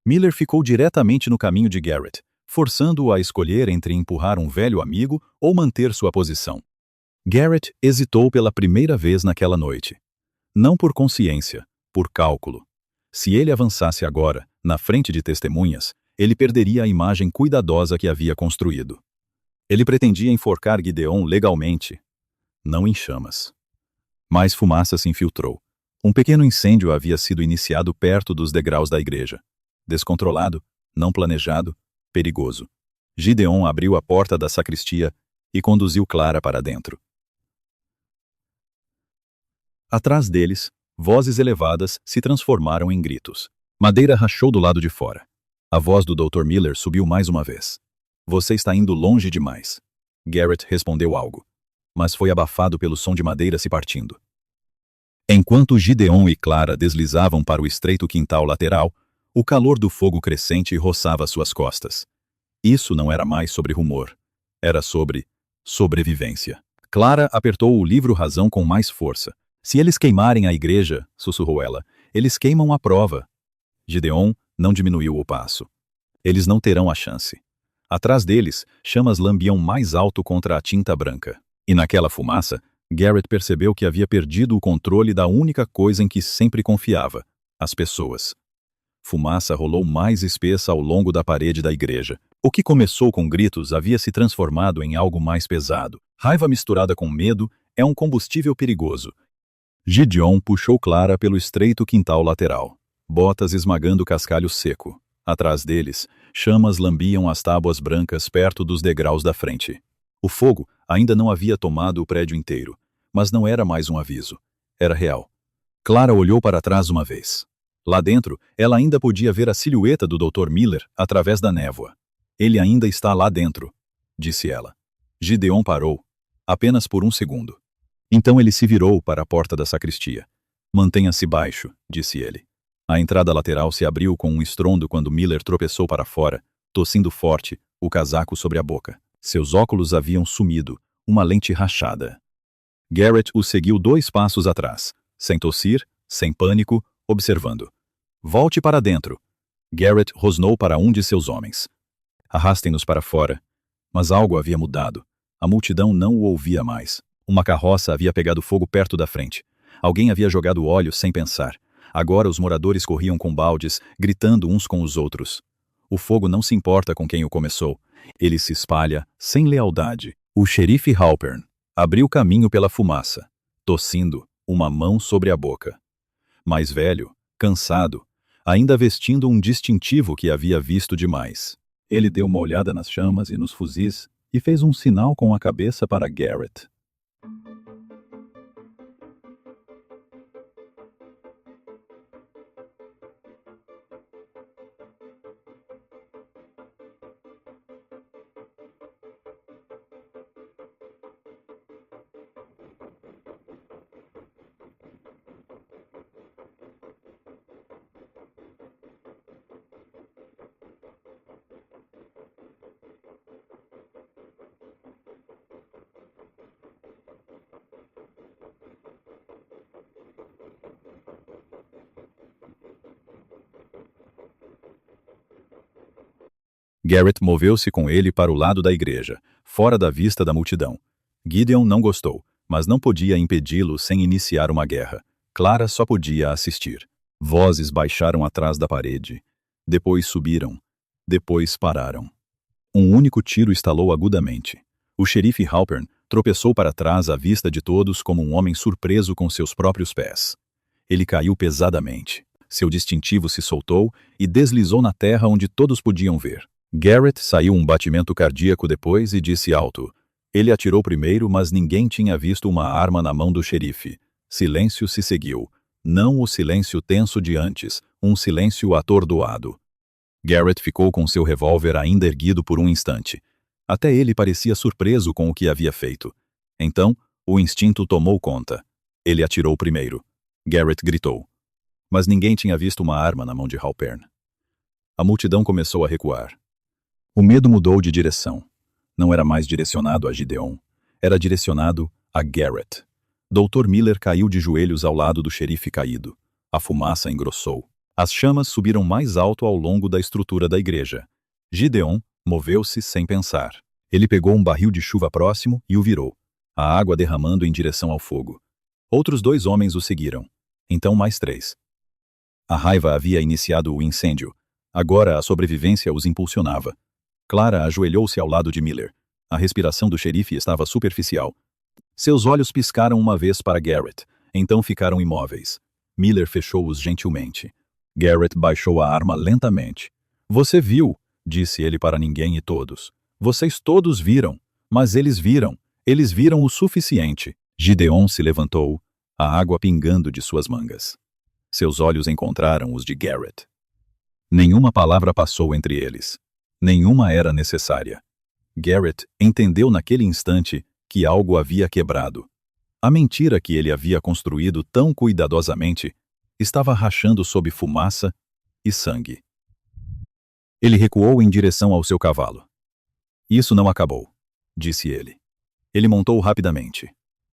Miller ficou diretamente no caminho de Garrett, forçando-o a escolher entre empurrar um velho amigo ou manter sua posição. Garrett hesitou pela primeira vez naquela noite. Não por consciência, por cálculo. Se ele avançasse agora, na frente de testemunhas, ele perderia a imagem cuidadosa que havia construído. Ele pretendia enforcar Gideon legalmente, não em chamas. Mais fumaça se infiltrou. Um pequeno incêndio havia sido iniciado perto dos degraus da igreja. Descontrolado, não planejado, perigoso. Gideon abriu a porta da sacristia e conduziu Clara para dentro. Atrás deles, vozes elevadas se transformaram em gritos. Madeira rachou do lado de fora. A voz do Dr. Miller subiu mais uma vez. Você está indo longe demais. Garrett respondeu algo, mas foi abafado pelo som de madeira se partindo. Enquanto Gideon e Clara deslizavam para o estreito quintal lateral, o calor do fogo crescente roçava suas costas. Isso não era mais sobre rumor. Era sobre Sobrevivência. Clara apertou o livro Razão com mais força. Se eles queimarem a igreja, sussurrou ela, eles queimam a prova. Gideon não diminuiu o passo. Eles não terão a chance. Atrás deles, chamas lambiam mais alto contra a tinta branca. E naquela fumaça, Garrett percebeu que havia perdido o controle da única coisa em que sempre confiava: as pessoas. Fumaça rolou mais espessa ao longo da parede da igreja. O que começou com gritos havia se transformado em algo mais pesado. Raiva misturada com medo é um combustível perigoso. Gideon puxou Clara pelo estreito quintal lateral, botas esmagando cascalho seco. Atrás deles, chamas lambiam as tábuas brancas perto dos degraus da frente. O fogo ainda não havia tomado o prédio inteiro, mas não era mais um aviso. Era real. Clara olhou para trás uma vez. Lá dentro, ela ainda podia ver a silhueta do Dr. Miller através da névoa. Ele ainda está lá dentro, disse ela. Gideon parou, apenas por um segundo. Então ele se virou para a porta da sacristia. Mantenha-se baixo, disse ele. A entrada lateral se abriu com um estrondo quando Miller tropeçou para fora, tossindo forte, o casaco sobre a boca. Seus óculos haviam sumido, uma lente rachada. Garrett o seguiu 2 passos atrás, sem tossir, sem pânico, observando. Volte para dentro. Garrett rosnou para um de seus homens. Arrastem-nos para fora. Mas algo havia mudado. A multidão não o ouvia mais. Uma carroça havia pegado fogo perto da frente. Alguém havia jogado óleo sem pensar. Agora os moradores corriam com baldes, gritando uns com os outros. O fogo não se importa com quem o começou. Ele se espalha, sem lealdade. O xerife Halpern abriu caminho pela fumaça, tossindo, uma mão sobre a boca. Mais velho, cansado, ainda vestindo um distintivo que havia visto demais. Ele deu uma olhada nas chamas e nos fuzis e fez um sinal com a cabeça para Garrett. Garrett moveu-se com ele para o lado da igreja, fora da vista da multidão. Gideon não gostou, mas não podia impedi-lo sem iniciar uma guerra. Clara só podia assistir. Vozes baixaram atrás da parede. Depois subiram. Depois pararam. Um único tiro estalou agudamente. O xerife Halpern tropeçou para trás à vista de todos como um homem surpreso com seus próprios pés. Ele caiu pesadamente. Seu distintivo se soltou e deslizou na terra onde todos podiam ver. Garrett saiu um batimento cardíaco depois e disse alto. Ele atirou primeiro, mas ninguém tinha visto uma arma na mão do xerife. Silêncio se seguiu. Não o silêncio tenso de antes, um silêncio atordoado. Garrett ficou com seu revólver ainda erguido por um instante. Até ele parecia surpreso com o que havia feito. Então, o instinto tomou conta. Ele atirou primeiro. Garrett gritou. Mas ninguém tinha visto uma arma na mão de Halpern. A multidão começou a recuar. O medo mudou de direção. Não era mais direcionado a Gideon. Era direcionado a Garrett. Dr. Miller caiu de joelhos ao lado do xerife caído. A fumaça engrossou. As chamas subiram mais alto ao longo da estrutura da igreja. Gideon moveu-se sem pensar. Ele pegou um barril de chuva próximo e o virou, a água derramando em direção ao fogo. Outros 2 homens o seguiram. Então mais 3. A raiva havia iniciado o incêndio. Agora a sobrevivência os impulsionava. Clara ajoelhou-se ao lado de Miller. A respiração do xerife estava superficial. Seus olhos piscaram uma vez para Garrett, então ficaram imóveis. Miller fechou-os gentilmente. Garrett baixou a arma lentamente. Você viu, disse ele para ninguém e todos. Vocês todos viram, mas eles viram o suficiente. Gideon se levantou, a água pingando de suas mangas. Seus olhos encontraram os de Garrett. Nenhuma palavra passou entre eles. Nenhuma era necessária. Garrett entendeu naquele instante que algo havia quebrado. A mentira que ele havia construído tão cuidadosamente estava rachando sob fumaça e sangue. Ele recuou em direção ao seu cavalo. Isso não acabou, disse ele. Ele montou rapidamente.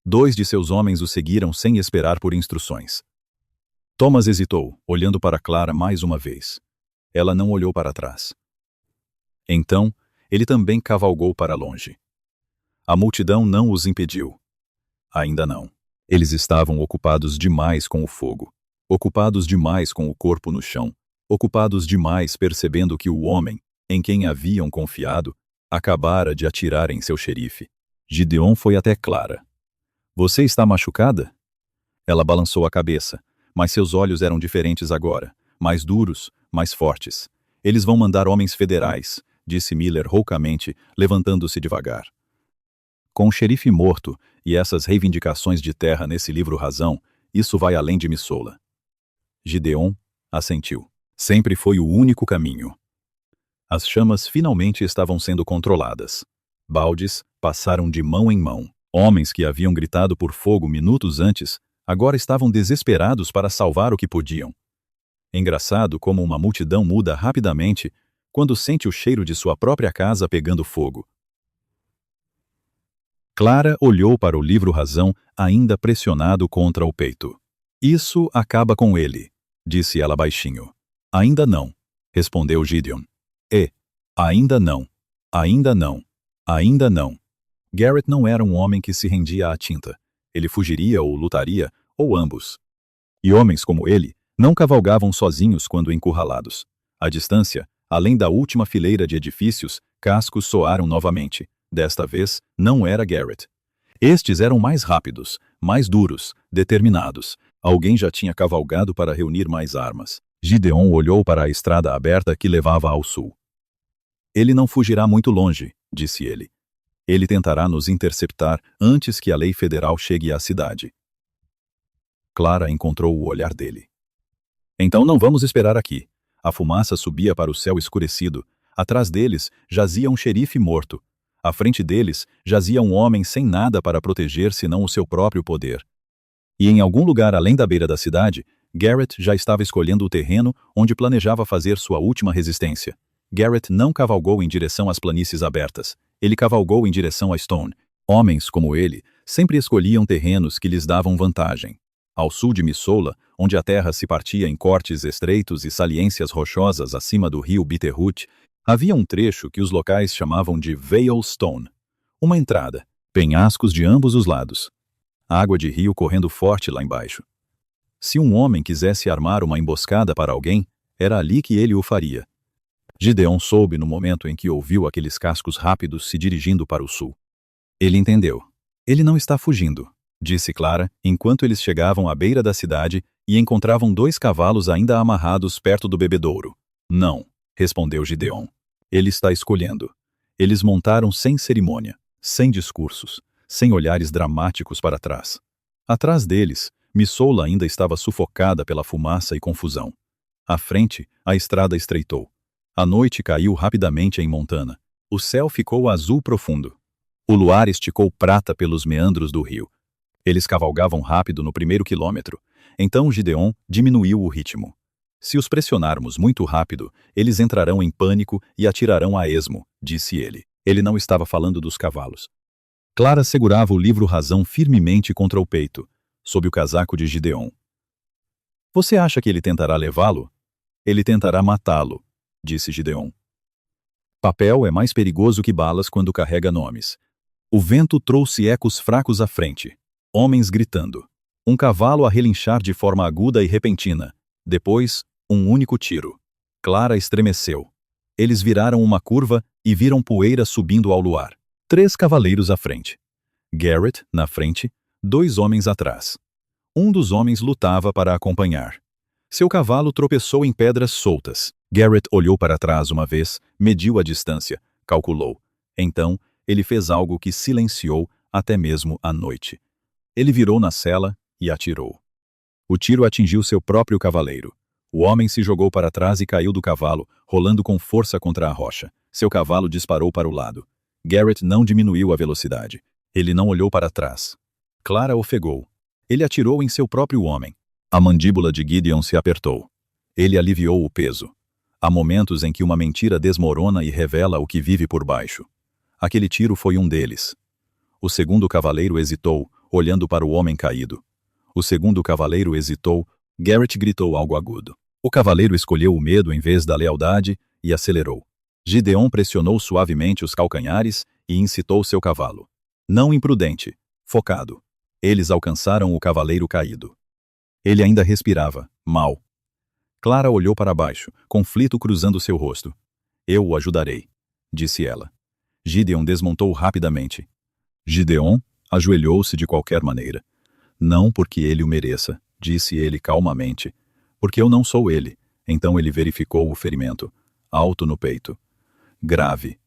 2 de seus homens o seguiram sem esperar por instruções. Thomas hesitou, olhando para Clara mais uma vez. Ela não olhou para trás. Então, ele também cavalgou para longe. A multidão não os impediu. Ainda não. Eles estavam ocupados demais com o fogo, ocupados demais com o corpo no chão, ocupados demais percebendo que o homem, em quem haviam confiado, acabara de atirar em seu xerife. Gideon foi até Clara. Você está machucada? Ela balançou a cabeça, mas seus olhos eram diferentes agora, mais duros, mais fortes. Eles vão mandar homens federais, disse Miller roucamente, levantando-se devagar. Com o xerife morto e essas reivindicações de terra nesse livro-razão, isso vai além de Missoula. Gideon assentiu. Sempre foi o único caminho. As chamas finalmente estavam sendo controladas. Baldes passaram de mão em mão. Homens que haviam gritado por fogo minutos antes, agora estavam desesperados para salvar o que podiam. Engraçado como uma multidão muda rapidamente quando sente o cheiro de sua própria casa pegando fogo. Clara olhou para o livro-razão ainda pressionado contra o peito. Isso acaba com ele, disse ela baixinho. Ainda não, respondeu Gideon. Ainda não, ainda não, ainda não. Garrett não era um homem que se rendia à tinta. Ele fugiria ou lutaria, ou ambos. E homens como ele não cavalgavam sozinhos quando encurralados. À distância, além da última fileira de edifícios, cascos soaram novamente. Desta vez, não era Garrett. Estes eram mais rápidos, mais duros, determinados. Alguém já tinha cavalgado para reunir mais armas. Gideon olhou para a estrada aberta que levava ao sul. Ele não fugirá muito longe, disse ele. Ele tentará nos interceptar antes que a lei federal chegue à cidade. Clara encontrou o olhar dele. Então não vamos esperar aqui. A fumaça subia para o céu escurecido. Atrás deles jazia um xerife morto. À frente deles jazia um homem sem nada para proteger senão o seu próprio poder. E em algum lugar além da beira da cidade, Garrett já estava escolhendo o terreno onde planejava fazer sua última resistência. Garrett não cavalgou em direção às planícies abertas. Ele cavalgou em direção a Stone. Homens como ele sempre escolhiam terrenos que lhes davam vantagem. Ao sul de Missoula, onde a terra se partia em cortes estreitos e saliências rochosas acima do rio Bitterroot, havia um trecho que os locais chamavam de Vale Stone. Uma entrada, penhascos de ambos os lados. Água de rio correndo forte lá embaixo. Se um homem quisesse armar uma emboscada para alguém, era ali que ele o faria. Gideon soube no momento em que ouviu aqueles cascos rápidos se dirigindo para o sul. Ele entendeu. Ele não está fugindo, disse Clara, enquanto eles chegavam à beira da cidade e encontravam 2 cavalos ainda amarrados perto do bebedouro. Não, respondeu Gideon. Ele está escolhendo. Eles montaram sem cerimônia, sem discursos, sem olhares dramáticos para trás. Atrás deles, Missoula ainda estava sufocada pela fumaça e confusão. À frente, a estrada estreitou. A noite caiu rapidamente em Montana. O céu ficou azul profundo. O luar esticou prata pelos meandros do rio. Eles cavalgavam rápido no primeiro quilômetro. Então Gideon diminuiu o ritmo. Se os pressionarmos muito rápido, eles entrarão em pânico e atirarão a esmo, disse ele. Ele não estava falando dos cavalos. Clara segurava o livro-razão firmemente contra o peito, sob o casaco de Gideon. Você acha que ele tentará levá-lo? Ele tentará matá-lo, disse Gideon. Papel é mais perigoso que balas quando carrega nomes. O vento trouxe ecos fracos à frente. Homens gritando. Um cavalo a relinchar de forma aguda e repentina. Depois, um único tiro. Clara estremeceu. Eles viraram uma curva e viram poeira subindo ao luar. 3 cavaleiros à frente. Garrett, na frente, 2 homens atrás. Um dos homens lutava para acompanhar. Seu cavalo tropeçou em pedras soltas. Garrett olhou para trás uma vez, mediu a distância, calculou. Então, ele fez algo que silenciou até mesmo a noite. Ele virou na sela e atirou. O tiro atingiu seu próprio cavaleiro. O homem se jogou para trás e caiu do cavalo, rolando com força contra a rocha. Seu cavalo disparou para o lado. Garrett não diminuiu a velocidade. Ele não olhou para trás. Clara ofegou. Ele atirou em seu próprio homem. A mandíbula de Gideon se apertou. Ele aliviou o peso. Há momentos em que uma mentira desmorona e revela o que vive por baixo. Aquele tiro foi um deles. O segundo cavaleiro hesitou, olhando para o homem caído. O segundo cavaleiro hesitou. Garrett gritou algo agudo. O cavaleiro escolheu o medo em vez da lealdade e acelerou. Gideon pressionou suavemente os calcanhares e incitou seu cavalo. Não imprudente, focado. Eles alcançaram o cavaleiro caído. Ele ainda respirava, mal. Clara olhou para baixo, conflito cruzando seu rosto. Eu o ajudarei, disse ela. Gideon desmontou rapidamente. Gideon ajoelhou-se de qualquer maneira. Não porque ele o mereça, disse ele calmamente. Porque eu não sou ele. Então ele verificou o ferimento. Alto no peito. Grave.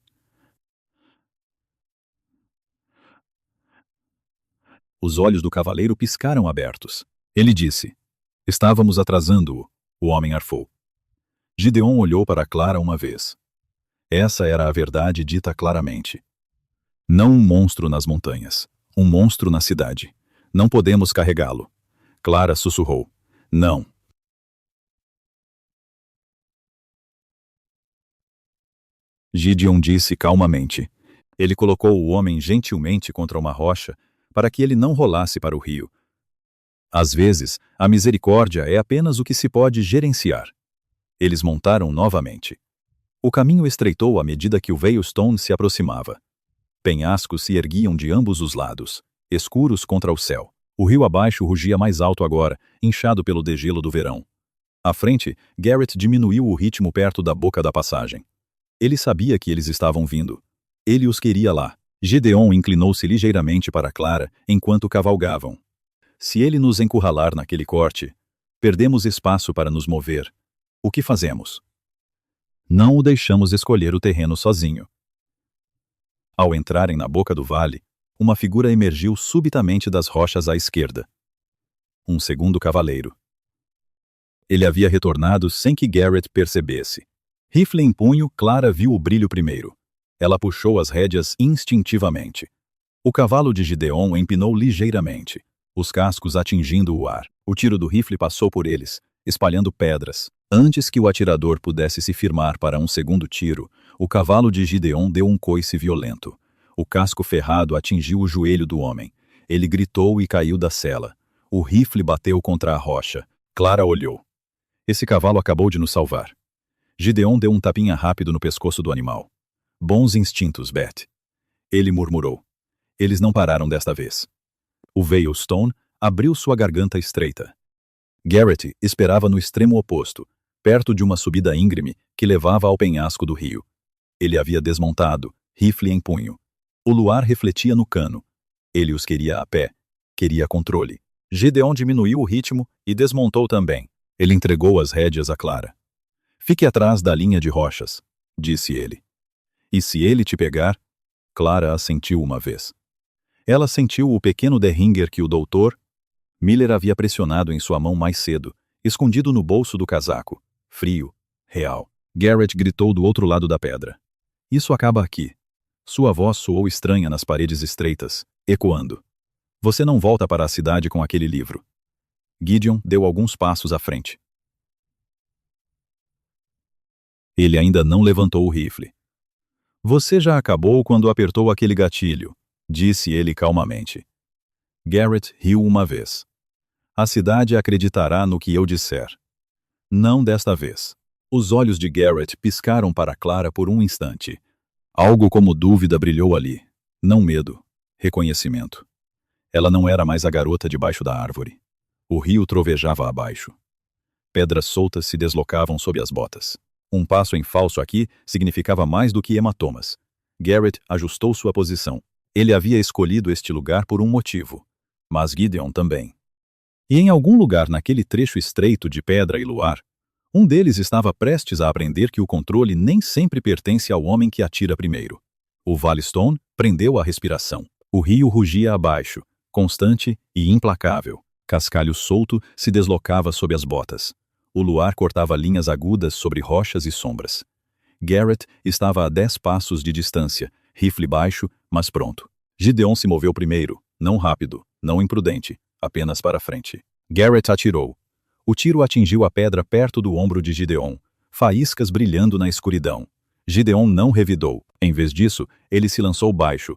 Os olhos do cavaleiro piscaram abertos. Ele disse. Estávamos atrasando-o. O homem arfou. Gideon olhou para Clara uma vez. Essa era a verdade dita claramente. Não um monstro nas montanhas. Um monstro na cidade. Não podemos carregá-lo. Clara sussurrou. Não. Gideon disse calmamente. Ele colocou o homem gentilmente contra uma rocha para que ele não rolasse para o rio. Às vezes, a misericórdia é apenas o que se pode gerenciar. Eles montaram novamente. O caminho estreitou à medida que o Veilstone se aproximava. Penhascos se erguiam de ambos os lados, escuros contra o céu. O rio abaixo rugia mais alto agora, inchado pelo degelo do verão. À frente, Garrett diminuiu o ritmo perto da boca da passagem. Ele sabia que eles estavam vindo. Ele os queria lá. Gideon inclinou-se ligeiramente para Clara enquanto cavalgavam. Se ele nos encurralar naquele corte, perdemos espaço para nos mover. O que fazemos? Não o deixamos escolher o terreno sozinho. Ao entrarem na boca do vale, uma figura emergiu subitamente das rochas à esquerda. Um segundo cavaleiro. Ele havia retornado sem que Garrett percebesse. Rifle em punho, Clara viu o brilho primeiro. Ela puxou as rédeas instintivamente. O cavalo de Gideon empinou ligeiramente, os cascos atingindo o ar. O tiro do rifle passou por eles, espalhando pedras. Antes que o atirador pudesse se firmar para um segundo tiro, o cavalo de Gideon deu um coice violento. O casco ferrado atingiu o joelho do homem. Ele gritou e caiu da sela. O rifle bateu contra a rocha. Clara olhou. Esse cavalo acabou de nos salvar. Gideon deu um tapinha rápido no pescoço do animal. Bons instintos, Beth. Ele murmurou. Eles não pararam desta vez. O Veilstone abriu sua garganta estreita. Garrett esperava no extremo oposto, perto de uma subida íngreme que levava ao penhasco do rio. Ele havia desmontado, rifle em punho. O luar refletia no cano. Ele os queria a pé. Queria controle. Gideon diminuiu o ritmo e desmontou também. Ele entregou as rédeas a Clara. Fique atrás da linha de rochas, disse ele. E se ele te pegar? Clara assentiu uma vez. Ela sentiu o pequeno derringer que o doutor Miller havia pressionado em sua mão mais cedo, escondido no bolso do casaco. Frio, real. Garrett gritou do outro lado da pedra. Isso acaba aqui. Sua voz soou estranha nas paredes estreitas, ecoando. Você não volta para a cidade com aquele livro. Gideon deu alguns passos à frente. Ele ainda não levantou o rifle. Você já acabou quando apertou aquele gatilho, disse ele calmamente. Garrett riu uma vez. A cidade acreditará no que eu disser. Não desta vez. Os olhos de Garrett piscaram para Clara por um instante. Algo como dúvida brilhou ali. Não medo, reconhecimento. Ela não era mais a garota debaixo da árvore. O rio trovejava abaixo. Pedras soltas se deslocavam sob as botas. Um passo em falso aqui significava mais do que hematomas. Garrett ajustou sua posição. Ele havia escolhido este lugar por um motivo. Mas Gideon também. E em algum lugar naquele trecho estreito de pedra e luar, um deles estava prestes a aprender que o controle nem sempre pertence ao homem que atira primeiro. O Veilstone prendeu a respiração. O rio rugia abaixo, constante e implacável. Cascalho solto se deslocava sob as botas. O luar cortava linhas agudas sobre rochas e sombras. Garrett estava a 10 passos de distância, rifle baixo, mas pronto. Gideon se moveu primeiro, não rápido, não imprudente, apenas para frente. Garrett atirou. O tiro atingiu a pedra perto do ombro de Gideon, faíscas brilhando na escuridão. Gideon não revidou. Em vez disso, ele se lançou baixo,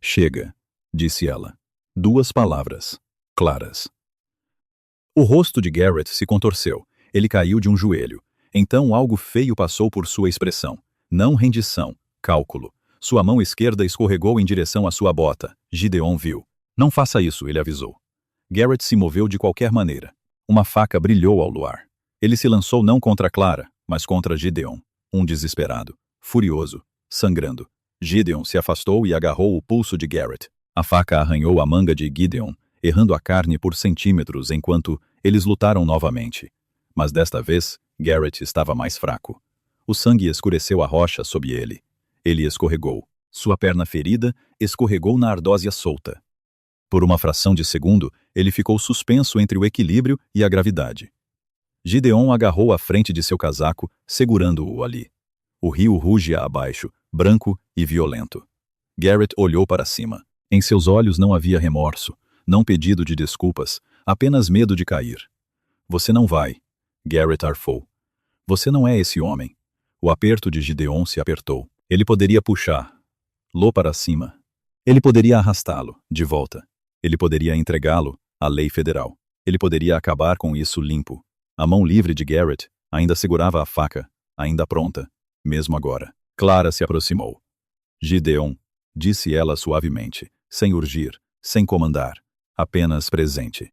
Chega, disse ela. 2 palavras, claras. O rosto de Garrett se contorceu. Ele caiu de um joelho. Então algo feio passou por sua expressão. Não rendição, cálculo. Sua mão esquerda escorregou em direção à sua bota. Gideon viu. Não faça isso, ele avisou. Garrett se moveu de qualquer maneira. Uma faca brilhou ao luar. Ele se lançou não contra Clara, mas contra Gideon. Um desesperado, furioso, sangrando. Gideon se afastou e agarrou o pulso de Garrett. A faca arranhou a manga de Gideon, errando a carne por centímetros enquanto eles lutaram novamente. Mas desta vez, Garrett estava mais fraco. O sangue escureceu a rocha sob ele. Ele escorregou. Sua perna ferida escorregou na ardósia solta. Por uma fração de segundo, ele ficou suspenso entre o equilíbrio e a gravidade. Gideon agarrou a frente de seu casaco, segurando-o ali. O rio rugia abaixo, branco e violento. Garrett olhou para cima. Em seus olhos não havia remorso, não pedido de desculpas, apenas medo de cair. Você não vai, Garrett arfou. Você não é esse homem. O aperto de Gideon se apertou. Ele poderia puxá-lo para cima. Ele poderia arrastá-lo, de volta. Ele poderia entregá-lo à lei federal. Ele poderia acabar com isso limpo. A mão livre de Garrett ainda segurava a faca, ainda pronta, mesmo agora. Clara se aproximou. Gideon, disse ela suavemente, sem urgir, sem comandar, apenas presente.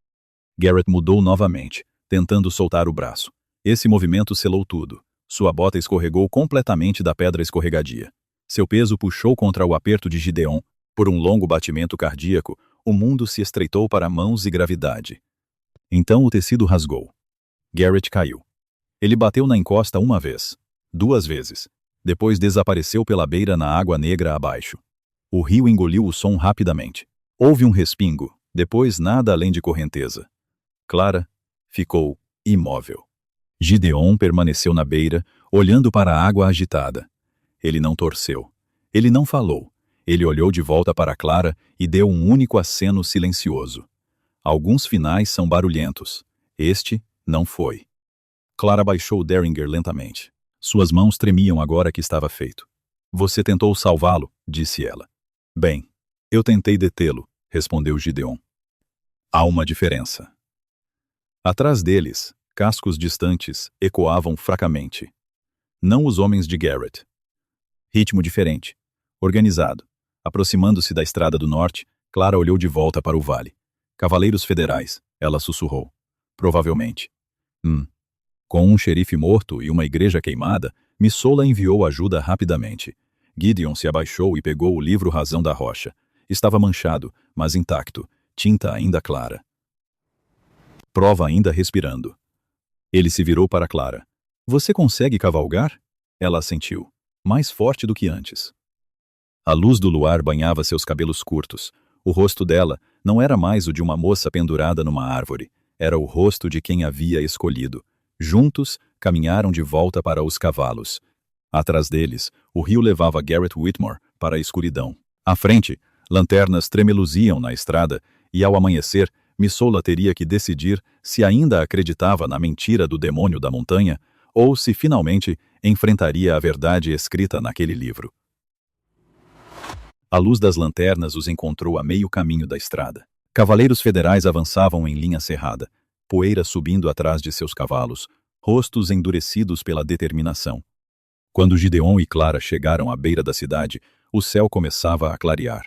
Garrett mudou novamente, tentando soltar o braço. Esse movimento selou tudo. Sua bota escorregou completamente da pedra escorregadia. Seu peso puxou contra o aperto de Gideon. Por um longo batimento cardíaco, o mundo se estreitou para mãos e gravidade. Então o tecido rasgou. Garrett caiu. Ele bateu na encosta uma vez, 2 vezes. Depois desapareceu pela beira na água negra abaixo. O rio engoliu o som rapidamente. Houve um respingo, depois nada além de correnteza. Clara ficou imóvel. Gideon permaneceu na beira, olhando para a água agitada. Ele não torceu. Ele não falou. Ele olhou de volta para Clara e deu um único aceno silencioso. Alguns finais são barulhentos. Este não foi. Clara baixou Derringer lentamente. Suas mãos tremiam agora que estava feito. Você tentou salvá-lo, disse ela. Bem, eu tentei detê-lo, respondeu Gideon. Há uma diferença. Atrás deles, cascos distantes ecoavam fracamente. Não os homens de Garrett. Ritmo diferente. Organizado. Aproximando-se da estrada do norte, Clara olhou de volta para o vale. Cavaleiros federais, ela sussurrou. Provavelmente. Com um xerife morto e uma igreja queimada, Missoula enviou ajuda rapidamente. Gideon se abaixou e pegou o livro Razão da Rocha. Estava manchado, mas intacto, tinta ainda clara. Prova ainda respirando. Ele se virou para Clara. Você consegue cavalgar? Ela assentiu, mais forte do que antes. A luz do luar banhava seus cabelos curtos. O rosto dela não era mais o de uma moça pendurada numa árvore. Era o rosto de quem havia escolhido. Juntos, caminharam de volta para os cavalos. Atrás deles, o rio levava Garrett Whitmore para a escuridão. À frente, lanternas tremeluziam na estrada e, ao amanhecer, Missoula teria que decidir se ainda acreditava na mentira do demônio da montanha ou se, finalmente, enfrentaria a verdade escrita naquele livro. A luz das lanternas os encontrou a meio caminho da estrada. Cavaleiros federais avançavam em linha cerrada, poeira subindo atrás de seus cavalos, rostos endurecidos pela determinação. Quando Gideon e Clara chegaram à beira da cidade, o céu começava a clarear.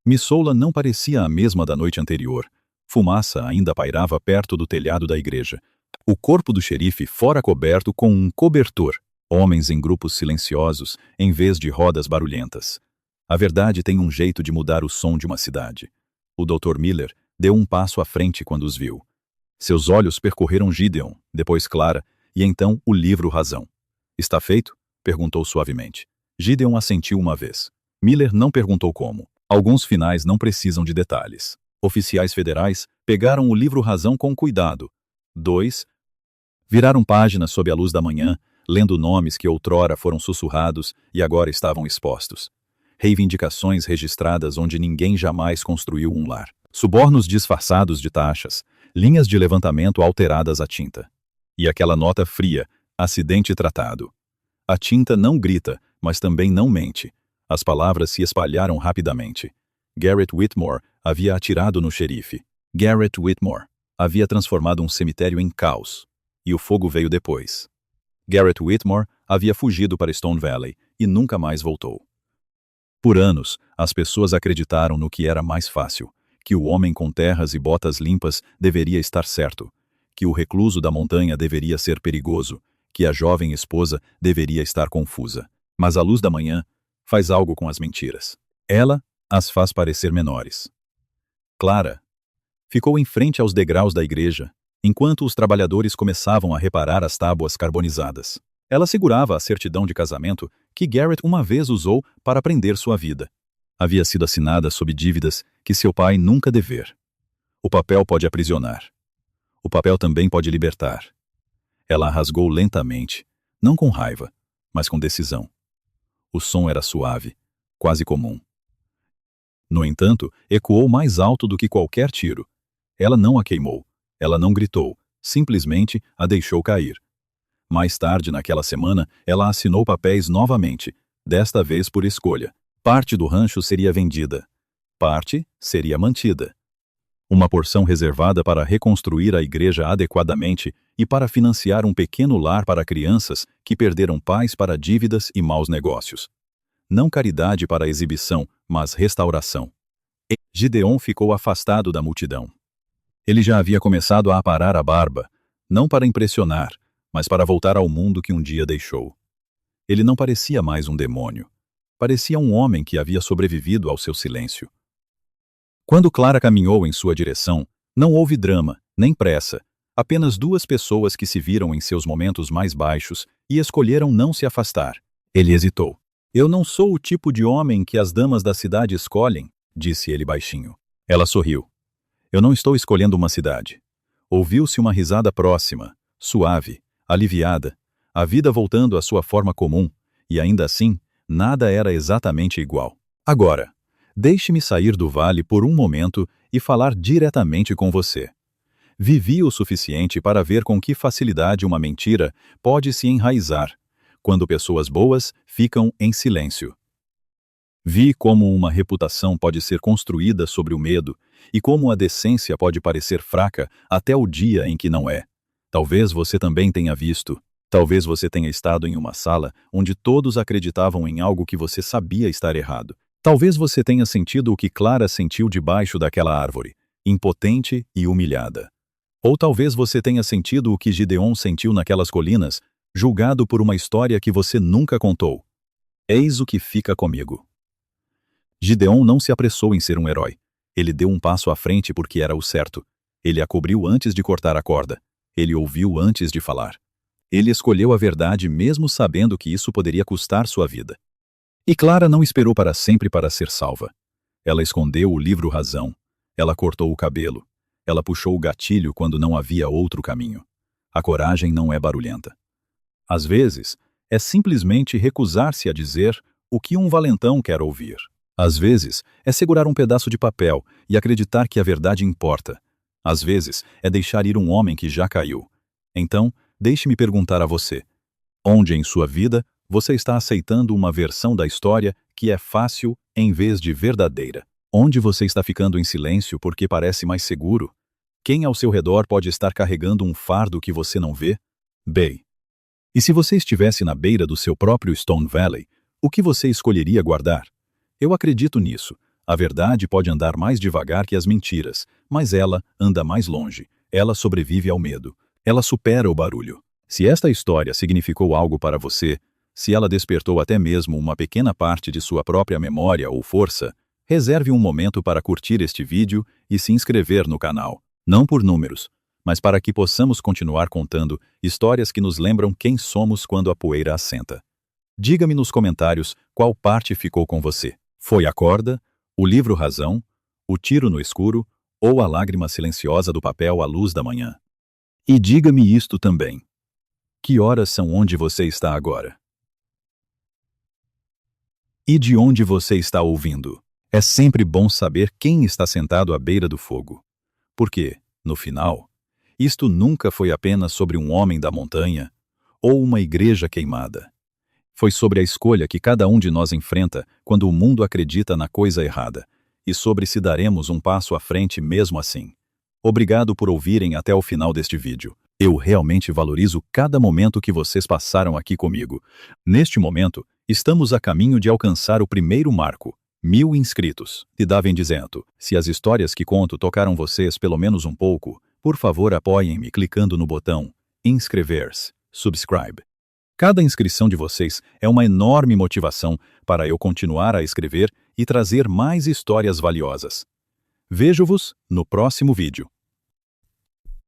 Missoula não parecia a mesma da noite anterior. Fumaça ainda pairava perto do telhado da igreja. O corpo do xerife fora coberto com um cobertor. Homens em grupos silenciosos, em vez de rodas barulhentas. A verdade tem um jeito de mudar o som de uma cidade. O Dr. Miller deu um passo à frente quando os viu. Seus olhos percorreram Gideon, depois Clara, e então o livro Razão. Está feito? Perguntou suavemente. Gideon assentiu uma vez. Miller não perguntou como. Alguns finais não precisam de detalhes. Oficiais federais pegaram o livro Razão com cuidado. 2. Viraram páginas sob a luz da manhã, lendo nomes que outrora foram sussurrados e agora estavam expostos. Reivindicações registradas onde ninguém jamais construiu um lar. Subornos disfarçados de taxas, linhas de levantamento alteradas à tinta. E aquela nota fria, acidente tratado. A tinta não grita, mas também não mente. As palavras se espalharam rapidamente. Garrett Whitmore havia atirado no xerife. Garrett Whitmore havia transformado um cemitério em caos, e o fogo veio depois. Garrett Whitmore havia fugido para Stone Valley e nunca mais voltou. Por anos, as pessoas acreditaram no que era mais fácil, que o homem com terras e botas limpas deveria estar certo, que o recluso da montanha deveria ser perigoso, que a jovem esposa deveria estar confusa. Mas a luz da manhã faz algo com as mentiras. Ela as faz parecer menores. Clara ficou em frente aos degraus da igreja, enquanto os trabalhadores começavam a reparar as tábuas carbonizadas. Ela segurava a certidão de casamento que Garrett uma vez usou para prender sua vida. Havia sido assinada sob dívidas que seu pai nunca dever. O papel pode aprisionar. O papel também pode libertar. Ela a rasgou lentamente, não com raiva, mas com decisão. O som era suave, quase comum. No entanto, ecoou mais alto do que qualquer tiro. Ela não a queimou. Ela não gritou, simplesmente a deixou cair. Mais tarde naquela semana, ela assinou papéis novamente, desta vez por escolha. Parte do rancho seria vendida. Parte seria mantida. Uma porção reservada para reconstruir a igreja adequadamente e para financiar um pequeno lar para crianças que perderam pais para dívidas e maus negócios. Não caridade para exibição, mas restauração. Gideon ficou afastado da multidão. Ele já havia começado a aparar a barba, não para impressionar, mas para voltar ao mundo que um dia deixou. Ele não parecia mais um demônio. Parecia um homem que havia sobrevivido ao seu silêncio. Quando Clara caminhou em sua direção, não houve drama, nem pressa, apenas duas pessoas que se viram em seus momentos mais baixos e escolheram não se afastar. Ele hesitou. Eu não sou o tipo de homem que as damas da cidade escolhem, disse ele baixinho. Ela sorriu. Eu não estou escolhendo uma cidade. Ouviu-se uma risada próxima, suave, aliviada, a vida voltando à sua forma comum, e ainda assim, nada era exatamente igual. Agora, deixe-me sair do vale por um momento e falar diretamente com você. Vivi o suficiente para ver com que facilidade uma mentira pode se enraizar, quando pessoas boas ficam em silêncio. Vi como uma reputação pode ser construída sobre o medo e como a decência pode parecer fraca até o dia em que não é. Talvez você também tenha visto. Talvez você tenha estado em uma sala onde todos acreditavam em algo que você sabia estar errado. Talvez você tenha sentido o que Clara sentiu debaixo daquela árvore, impotente e humilhada. Ou talvez você tenha sentido o que Gideon sentiu naquelas colinas, julgado por uma história que você nunca contou. Eis o que fica comigo. Gideon não se apressou em ser um herói. Ele deu um passo à frente porque era o certo. Ele a cobriu antes de cortar a corda. Ele ouviu antes de falar. Ele escolheu a verdade mesmo sabendo que isso poderia custar sua vida. E Clara não esperou para sempre para ser salva. Ela escondeu o livro Razão. Ela cortou o cabelo. Ela puxou o gatilho quando não havia outro caminho. A coragem não é barulhenta. Às vezes, é simplesmente recusar-se a dizer o que um valentão quer ouvir. Às vezes, é segurar um pedaço de papel e acreditar que a verdade importa. Às vezes, é deixar ir um homem que já caiu. Então, deixe-me perguntar a você. Onde em sua vida você está aceitando uma versão da história que é fácil em vez de verdadeira? Onde você está ficando em silêncio porque parece mais seguro? Quem ao seu redor pode estar carregando um fardo que você não vê? Bem, e se você estivesse na beira do seu próprio Stone Valley, o que você escolheria guardar? Eu acredito nisso. A verdade pode andar mais devagar que as mentiras, mas ela anda mais longe. Ela sobrevive ao medo. Ela supera o barulho. Se esta história significou algo para você, se ela despertou até mesmo uma pequena parte de sua própria memória ou força, reserve um momento para curtir este vídeo e se inscrever no canal. Não por números, mas para que possamos continuar contando histórias que nos lembram quem somos quando a poeira assenta. Diga-me nos comentários qual parte ficou com você. Foi a corda, o livro Razão, o tiro no escuro ou a lágrima silenciosa do papel à luz da manhã? E diga-me isto também. Que horas são onde você está agora? E de onde você está ouvindo? É sempre bom saber quem está sentado à beira do fogo. Porque, no final, isto nunca foi apenas sobre um homem da montanha ou uma igreja queimada. Foi sobre a escolha que cada um de nós enfrenta quando o mundo acredita na coisa errada e sobre se daremos um passo à frente mesmo assim. Obrigado por ouvirem até o final deste vídeo. Eu realmente valorizo cada momento que vocês passaram aqui comigo. Neste momento, estamos a caminho de alcançar o primeiro marco, 1000 inscritos. E Davem dizendo, se as histórias que conto tocaram vocês pelo menos um pouco, por favor apoiem-me clicando no botão inscrever-se, subscribe. Cada inscrição de vocês é uma enorme motivação para eu continuar a escrever e trazer mais histórias valiosas. Vejo-vos no próximo vídeo.